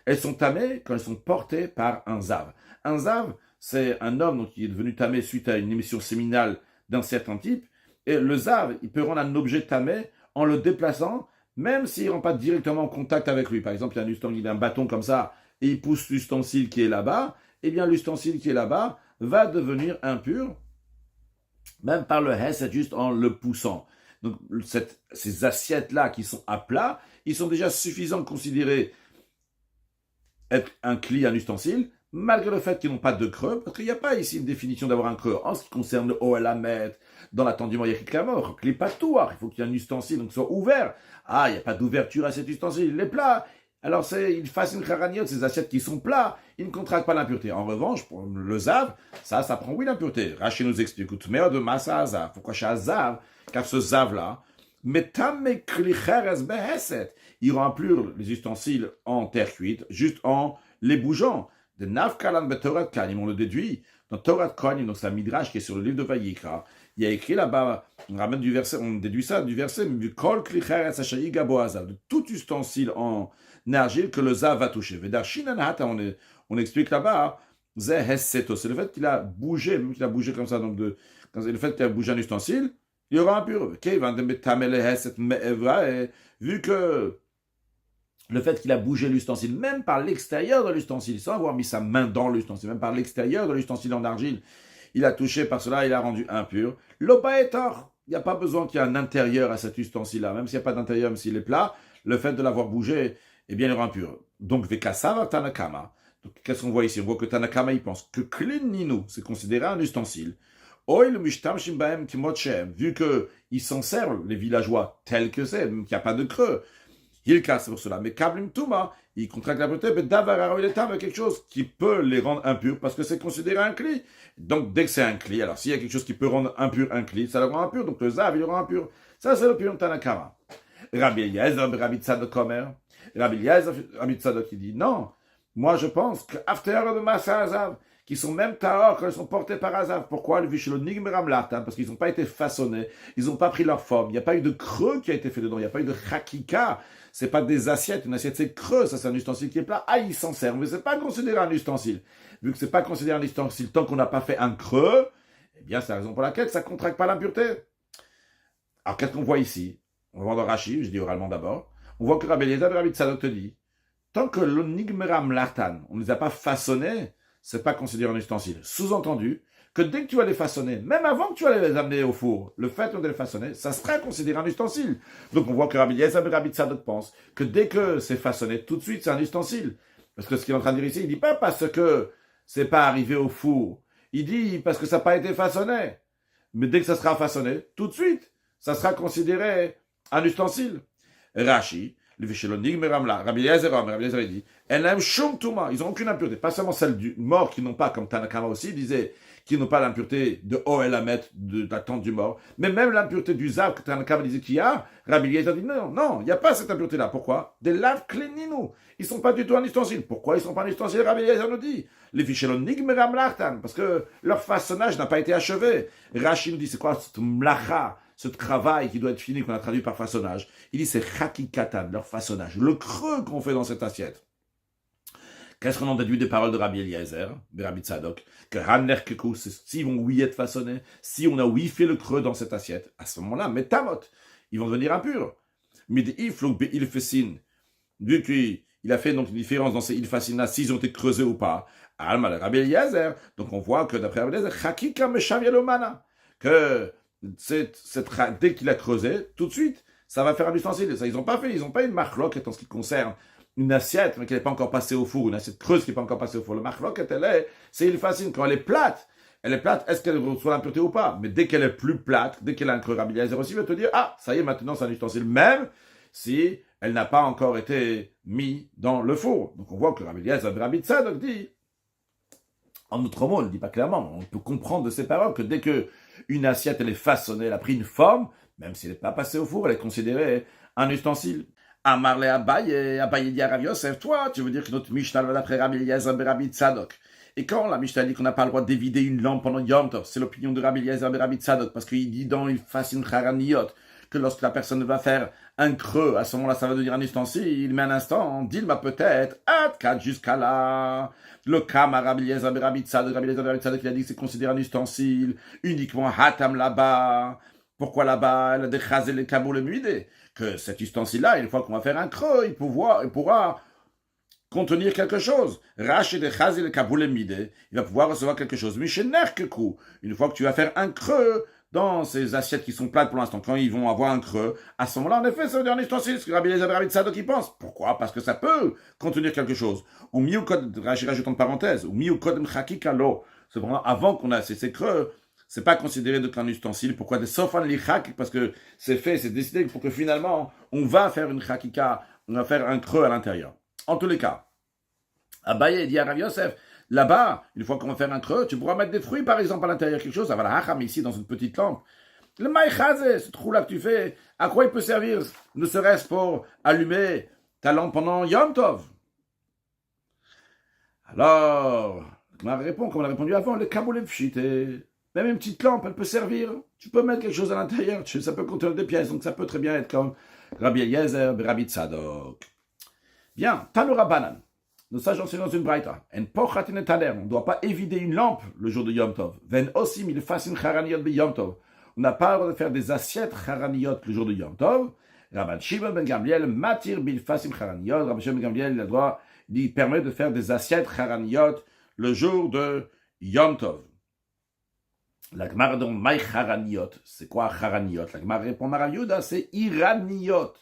elles sont tamées quand elles sont portées par un zav. Un zav, c'est un homme donc, qui est devenu tamé suite à une émission séminale d'un certain type. Et le zav, il peut rendre un objet tamé en le déplaçant, même s'il ne rend pas directement en contact avec lui. Par exemple, il y a un ustensile, il a un bâton comme ça, et il pousse l'ustensile qui est là-bas. Eh bien, l'ustensile qui est là-bas va devenir impur, même par le hesed, juste en le poussant. Donc, ces assiettes-là qui sont à plat, ils sont déjà suffisants de considérer être un cli, un ustensile, malgré le fait qu'ils n'ont pas de creux, parce qu'il n'y a pas ici une définition d'avoir un creux. En ce qui concerne le Oelamet, dans la tente du mort, il y a quelque mort, cli patouar, il faut qu'il y ait un ustensile, donc soit ouvert. Ah, il n'y a pas d'ouverture à cet ustensile, il est plat. Alors, c'est une facile charaniot, ces assiettes qui sont plats, ils ne contractent pas l'impureté. En revanche, pour le zav, ça prend oui l'impureté. Rachid nous explique, mais de massa zav. Pourquoi chez zav? Car ce zav-là, il rend impur les ustensiles en terre cuite, juste en les bougeant. De Nafkalan Betorat Kanim, on le déduit. Dans Torah Kohanim, donc c'est un midrash qui est sur le livre de Vayikra, il y a écrit là-bas, on ramène du verset, on déduit ça du verset, de tout ustensile en argile que le zav va toucher. On explique là-bas, c'est le fait qu'il a bougé, même qu'il a bougé comme ça, donc le fait qu'il a bougé un ustensile, il y aura impur. Vu que le fait qu'il a bougé l'ustensile, même par l'extérieur de l'ustensile, sans avoir mis sa main dans l'ustensile, même par l'extérieur de l'ustensile en argile, il a touché par cela, il a rendu impur. L'opa est tort. Il n'y a pas besoin qu'il y ait un intérieur à cet ustensile-là. Même s'il n'y a pas d'intérieur, même s'il est plat, le fait de l'avoir bougé, eh bien, il rend impur. Donc, Vekasava Tanakama. Donc, qu'est-ce qu'on voit ici? On voit que Tanakama, il pense que Klin Ninu, c'est considéré un ustensile. Oil Mishtamshim Baem Kimotchem, vu qu'ils s'en servent, les villageois, tels que c'est, même qu'il n'y a pas de creux. Hilka, c'est pour cela. Mais Kablim Touma, il contracte la pureté, mais Davar, il est avec quelque chose qui peut les rendre impurs parce que c'est considéré un cli. Donc, dès que c'est un cli, alors s'il y a quelque chose qui peut rendre impur un cli, ça le rend impur. Donc, le Zav, il le rend impur. Ça, c'est l'opinion de Tanakama. Rabbi Eliezer, Rabbi Tzadok Omer. Rabbi Eliezer, Rabbi Tzadok, il dit non. Moi, je pense que After de Massa Azav, qui sont même tahor quand ils sont portés par Azav. Pourquoi le Vishlo Nigmeram Lartan? Parce qu'ils n'ont pas été façonnés, ils n'ont pas pris leur forme. Il n'y a pas eu de creux qui a été fait dedans, il n'y a pas eu de chakika. C'est pas des assiettes, une assiette c'est creux, ça c'est un ustensile qui est plat. Ah, il s'en sert, mais c'est pas considéré un ustensile. Vu que c'est pas considéré un ustensile tant qu'on n'a pas fait un creux, eh bien c'est la raison pour laquelle ça ne contracte pas l'impureté. Alors qu'est-ce qu'on voit ici? On voit dans Rashi, je dis oralement d'abord. On voit que Rabbi Eliezer et Rabbi Tzadok te dit, tant que l'onigmeram lartan, on ne les a pas façonnés, c'est pas considéré un ustensile. Sous-entendu, que dès que tu vas les façonner, même avant que tu vas les amener au four, le fait de les façonner, ça sera considéré un ustensile. Donc on voit que Rabbi Eliezer et Rabbi Tzadok pensent que dès que c'est façonné, tout de suite c'est un ustensile. Parce que ce qu'il est en train de dire ici, il dit pas parce que c'est pas arrivé au four. Il dit parce que ça n'a pas été façonné. Mais dès que ça sera façonné, tout de suite, ça sera considéré un ustensile. Rashi, le Vishelonig Meramla, Rabbi Eliezer dit, ils n'ont aucune impureté, pas seulement celle du mort qui n'ont pas, comme Tanakama aussi disait, qui n'ont pas l'impureté de Oel Hamet, de la tente du mort, mais même l'impureté du Zav que Tanakama disait qu'il y a, Rabbi Eliezer dit non, il n'y a pas cette impureté-là. Pourquoi? Des laves clénino. Ils ne sont pas du tout un ustensile. Pourquoi ils ne sont pas un ustensile? Rabbi Eliezer nous dit, les Vishelonig Meramlartan, parce que leur façonnage n'a pas été achevé. Rashi nous dit, c'est quoi cette mlacha? Ce travail qui doit être fini, qu'on a traduit par façonnage, il dit c'est chakikatan, leur façonnage, le creux qu'on fait dans cette assiette. Qu'est-ce qu'on en déduit des paroles de Rabbi Eliezer, de Rabbi Tzadok? Que Hanner Kekou, si vont oui être façonnés, si on a oui fait le creux dans cette assiette, à ce moment-là, metamot, ils vont devenir impurs. Mais des iflok be ilfesin, vu qu'il a fait donc une différence dans ces ilfesin-là, s'ils ont été creusés ou pas, Alma le Rabbi Eliezer, donc on voit que d'après Rabbi Eliezer, chakika meshav yelomana, que dès qu'il a creusé, tout de suite, ça va faire un ustensile. Ça, ils n'ont pas une marloquette en ce qui concerne une assiette, mais qui n'est pas encore passée au four, une assiette creuse qui n'est pas encore passée au four. La marloquette, c'est il fascine. Quand elle est plate, est-ce qu'elle reçoit l'impureté ou pas? Mais dès qu'elle est plus plate, dès qu'elle a un creux, Rabbi Eliezer aussi va te dire, ah, ça y est, maintenant c'est un ustensile, même si elle n'a pas encore été mise dans le four. Donc on voit que Rabbi Eliezer, Rabbi Tzadok dit, en d'autres mots, on ne le dit pas clairement, on peut comprendre de ces paroles que dès que une assiette elle est façonnée, elle a pris une forme, même si elle n'est pas passée au four, elle est considérée un ustensile. Amarle Abaye dit à Rav Yosef, toi, tu veux dire que notre Mishnah va d'après Rabbi Eliezer et Rabbi Tzadok. Et quand la Mishnah dit qu'on n'a pas le droit d'évider une lampe pendant Yom Tov, c'est l'opinion de Rabbi Eliezer et Rabbi Tzadok, parce qu'il dit dans il fasse une charaniyot, que lorsque la personne va faire un creux, à ce moment-là, ça va devenir un ustensile, mais un instant, Dilma peut-être, Adkat jusqu'à là. Le Kama Rabbi Eliezer et Rabbi Tzadok, il a dit que c'est considéré un ustensile, uniquement Hatam là-bas. Pourquoi là-bas, elle a décrasé les kaboul muidé? Que cet ustensile-là, une fois qu'on va faire un creux, il pourra contenir quelque chose. Raché de chazi le kaboul muidé, il va pouvoir recevoir quelque chose. Mishener kekou, une fois que tu vas faire un creux, dans ces assiettes qui sont plates pour l'instant, quand ils vont avoir un creux, à ce moment-là, en effet, ça veut dire un ustensile, ce que Rabbi Eliezer et Rabbi Tzadok qui pensent. Pourquoi? Parce que ça peut contenir quelque chose. Ou mieux code, rajoutons de parenthèse, ou mieux code mchakikalo. C'est vraiment avant qu'on a ces creux, c'est pas considéré qu'un ustensile. Pourquoi? Des sofan lichak, parce que c'est fait, c'est décidé pour que finalement, on va faire une chakika, on va faire un creux à l'intérieur. En tous les cas, Abaye dit à Rav Yosef, là-bas, une fois qu'on va faire un creux, tu pourras mettre des fruits, par exemple, à l'intérieur, quelque chose. Ça va la hacham ici, dans une petite lampe. Le maïchazé, ce trou-là que tu fais, à quoi il peut servir? Ne serait-ce pour allumer ta lampe pendant Yom Tov? Alors, on répond, comme on a répondu avant, le kaboulé pchité. Même une petite lampe, elle peut servir. Tu peux mettre quelque chose à l'intérieur. Ça peut contenir des pièces, donc ça peut très bien être comme Rabbi Eliezer, Rabbi Tzadok. Bien, Tanura Banan. Nous sages enseignent dans une braïta. On ne doit pas évider une lampe le jour de Yom Tov. Ven osim il fasin charaniot be Yom Tov. On n'a pas le droit de faire des assiettes charaniot le jour de Yom Tov. Rabban Shimon ben Gamliel matir bil fasim charaniot. Rabban Shimon ben Gamliel il a le droit, il permet de faire des assiettes charaniot le jour de Yom Tov. La Gemara donc maï charaniot. C'est quoi charaniot? La Gemara répond à Rav Yehuda, c'est iraniot.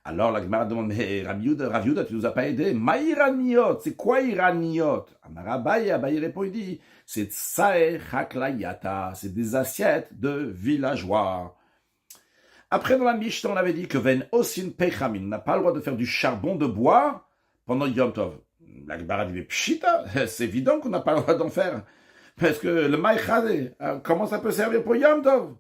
Alors la Gemara demande, mais Rav Yehuda, tu nous as pas aidé. Ma iraniot, c'est quoi iraniot? Abaye répond, il dit, c'est tsae chaklayata, c'est des assiettes de villageois. Après, dans la Mishnah, on avait dit que Ven Osin Pechamin, on n'a pas le droit de faire du charbon de bois pendant Yom Tov. La Gemara dit, mais pshita, c'est évident qu'on n'a pas le droit d'en faire. Parce que le Maïchade, comment ça peut servir pour Yom Tov?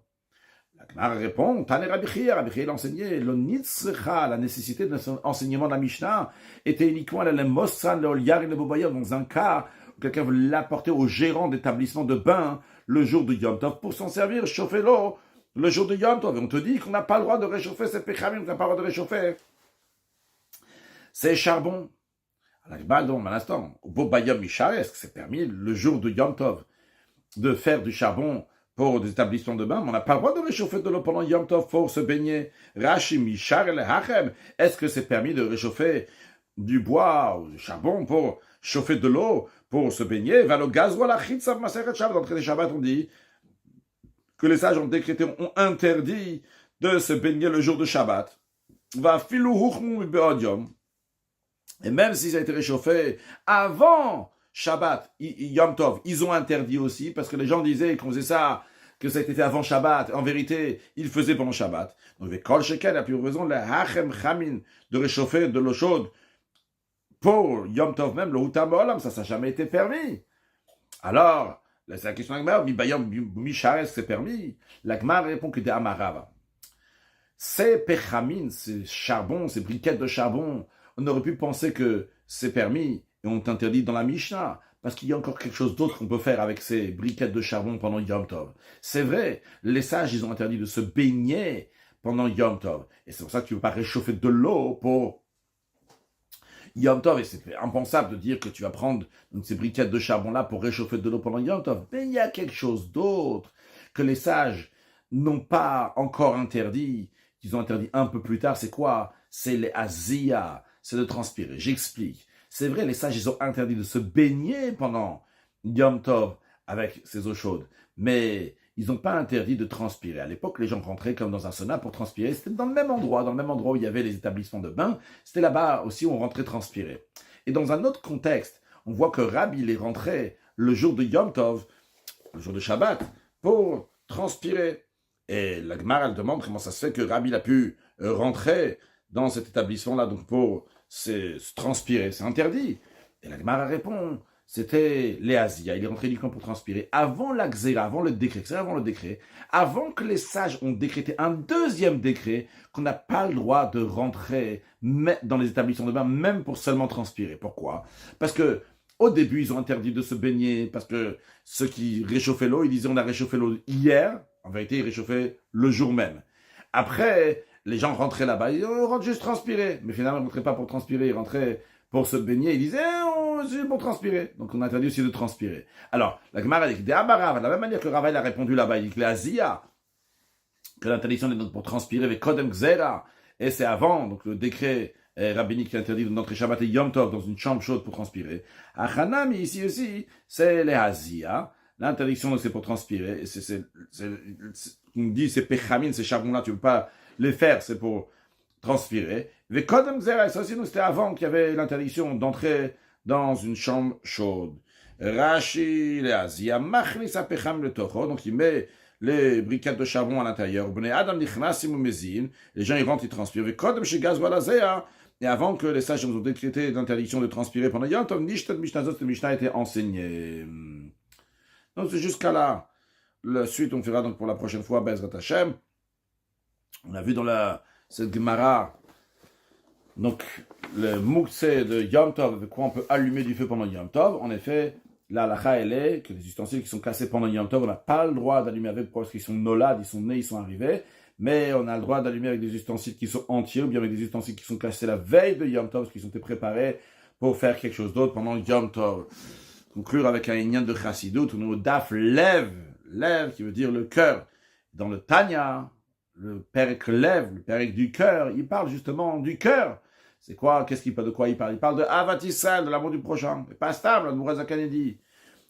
La Gemara répond, Tane Rabbi Chia, Rabbi Chia l'enseignait, le Nitzrecha, la nécessité de l'enseignement de la Mishnah, était uniquement le Mossan, le Oliar et le Bobayom, dans un cas où quelqu'un veut l'apporter au gérant d'établissement de bain le jour de Yom Tov pour s'en servir, chauffer l'eau le jour de Yom Tov. Et on te dit qu'on n'a pas le droit de réchauffer ces péchamim, on n'a pas le droit de réchauffer ces charbons. À la Gemara demande à l'instant, au Bobayom Mishar, est-ce que c'est permis le jour de Yom Tov de faire du charbon pour des établissements de bain, mais on n'a pas le droit de réchauffer de l'eau pendant Yom Tov pour se baigner. Rashi Mishar el Hachem, est-ce que c'est permis de réchauffer du bois ou du charbon pour chauffer de l'eau pour se baigner? Va le gaz ou la chitzav maseret Shabbat. Dans le traité Shabbat, on dit que les sages ont décrété, ont interdit de se baigner le jour de Shabbat. Va filu huchmu be'odium. Et même si ça a été réchauffé avant Shabbat, Yom Tov, ils ont interdit aussi, parce que les gens disaient qu'on faisait ça, que ça a été fait avant Shabbat. En vérité, ils le faisaient pendant Shabbat. Donc, Kol Shekel a plus raison, le Hachem Chamin, de réchauffer de l'eau chaude pour Yom Tov même, le Hutam Olam, ça n'a jamais été permis. Alors, c'est la question de l'Agmar, Mishares, c'est permis. L'Agmar répond que des Amarava. Ces Pechamin, ces charbons, ces briquettes de charbon, on aurait pu penser que c'est permis et on t'interdit dans la Mishnah, parce qu'il y a encore quelque chose d'autre qu'on peut faire avec ces briquettes de charbon pendant Yom Tov. C'est vrai, les sages, ils ont interdit de se baigner pendant Yom Tov. Et c'est pour ça que tu ne peux pas réchauffer de l'eau pour Yom Tov. Et c'est impensable de dire que tu vas prendre ces briquettes de charbon-là pour réchauffer de l'eau pendant Yom Tov. Mais il y a quelque chose d'autre que les sages n'ont pas encore interdit, qu'ils ont interdit un peu plus tard. C'est quoi? C'est les azia, c'est de transpirer. J'explique. C'est vrai, les sages, ils ont interdit de se baigner pendant Yom Tov avec ces eaux chaudes, mais ils n'ont pas interdit de transpirer. À l'époque, les gens rentraient comme dans un sauna pour transpirer. C'était dans le même endroit où il y avait les établissements de bain. C'était là-bas aussi où on rentrait transpirer. Et dans un autre contexte, on voit que Rabbi, il est rentré le jour de Yom Tov, le jour de Shabbat, pour transpirer. Et la Gemara, elle demande comment ça se fait que Rabbi a pu rentrer dans cet établissement-là, donc pour se transpirer, c'est interdit. Et la Gemara répond, c'était l'Éasia, il est rentré uniquement pour transpirer. Avant la Xéra, avant le décret, avant que les sages ont décrété un deuxième décret, qu'on n'a pas le droit de rentrer dans les établissements de bain, même pour seulement transpirer. Pourquoi? Parce que au début, ils ont interdit de se baigner, parce que ceux qui réchauffaient l'eau, ils disaient on a réchauffé l'eau hier, en vérité, ils réchauffaient le jour même. Après, les gens rentraient là-bas, ils rentrent juste transpirer. Mais finalement, ils ne rentraient pas pour transpirer, ils rentraient pour se baigner. Ils disaient, c'est pour transpirer. Donc, on a interdit aussi de transpirer. Alors, la Gemara dit que de la même manière que Rava a répondu là-bas, il dit que l'Azia, que l'interdiction est donc pour transpirer avec Kodem Gzera, et c'est avant, donc le décret rabbinique qui interdit d'entrer Shabbat et Yom Tov dans une chambre chaude pour transpirer. Achanami, ici aussi, c'est l'Azia. L'interdiction, c'est pour transpirer. On dit, c'est Pechamin, ces charbons-là, tu ne peux pas les faire, c'est pour transpirer. Mais Kodem Zera, ça aussi, c'était avant qu'il y avait l'interdiction d'entrer dans une chambre chaude. Rashi, l'Azia, Machlis Pecham le Toho, donc il met les briquettes de charbon à l'intérieur. Bnei Adam Nichnasim Mezin, les gens ils rentrent, ils transpirent. Et Kodem Shegaz Walazea, et avant que les sages ont décrété l'interdiction de transpirer pendant Yom Tov, Nishtat Mishnazot, le Mishnah a été enseigné. Donc c'est jusqu'à là. La suite, on fera donc pour la prochaine fois, Bezrat Hashem. On a vu dans cette Gemara, donc le Moukse de Yom Tov, avec quoi on peut allumer du feu pendant Yom Tov. En effet, la halakha, elle est que les ustensiles qui sont cassés pendant Yom Tov, on n'a pas le droit d'allumer avec parce qu'ils sont nolades, ils sont nés, ils sont arrivés. Mais on a le droit d'allumer avec des ustensiles qui sont entiers ou bien avec des ustensiles qui sont cassés la veille de Yom Tov, parce qu'ils ont été préparés pour faire quelque chose d'autre pendant Yom Tov. Conclure avec un inyan de Chassidut, on est au Daf Lev qui veut dire le cœur. Dans le Tanya, le Perek Lev, le Perek du cœur, il parle justement du cœur. C'est quoi? De quoi il parle? Il parle de Avat Israël, de l'amour du prochain. C'est pas stable, le Mourazakan dit.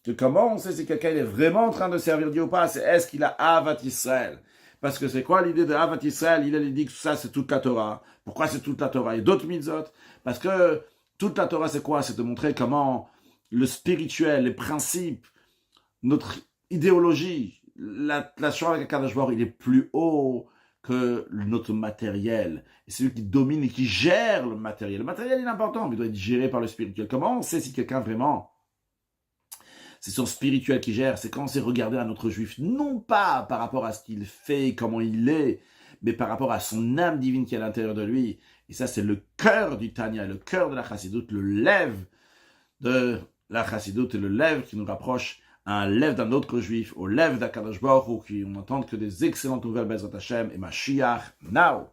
Que comment on sait si quelqu'un est vraiment en train de servir Dieu ou pas? C'est est-ce qu'il a Avat Israël? Parce que c'est quoi l'idée de Avat Israël? Il dit que ça c'est toute la Torah. Pourquoi c'est toute la Torah? Il y a d'autres mitzvot. Parce que toute la Torah c'est quoi? C'est de montrer comment le spirituel, les principes, notre idéologie, la Shoah avec Akadosh Baruch, il est plus haut que notre matériel. Et c'est lui qui domine et qui gère le matériel. Le matériel est important, mais il doit être géré par le spirituel. Comment on sait si quelqu'un vraiment, c'est son spirituel qui gère? C'est quand on sait regarder un autre juif, non pas par rapport à ce qu'il fait, comment il est, mais par rapport à son âme divine qui est à l'intérieur de lui. Et ça, c'est le cœur du Tanya, le cœur de la Chassidoute, le lève de la Chassidoute et le lève qui nous rapproche à un lève d'un autre juif, au lève d'Akadosh Baruch Hu, qui on n'entend que des excellentes nouvelles, Bezrat Hashem, et Mashiach, now.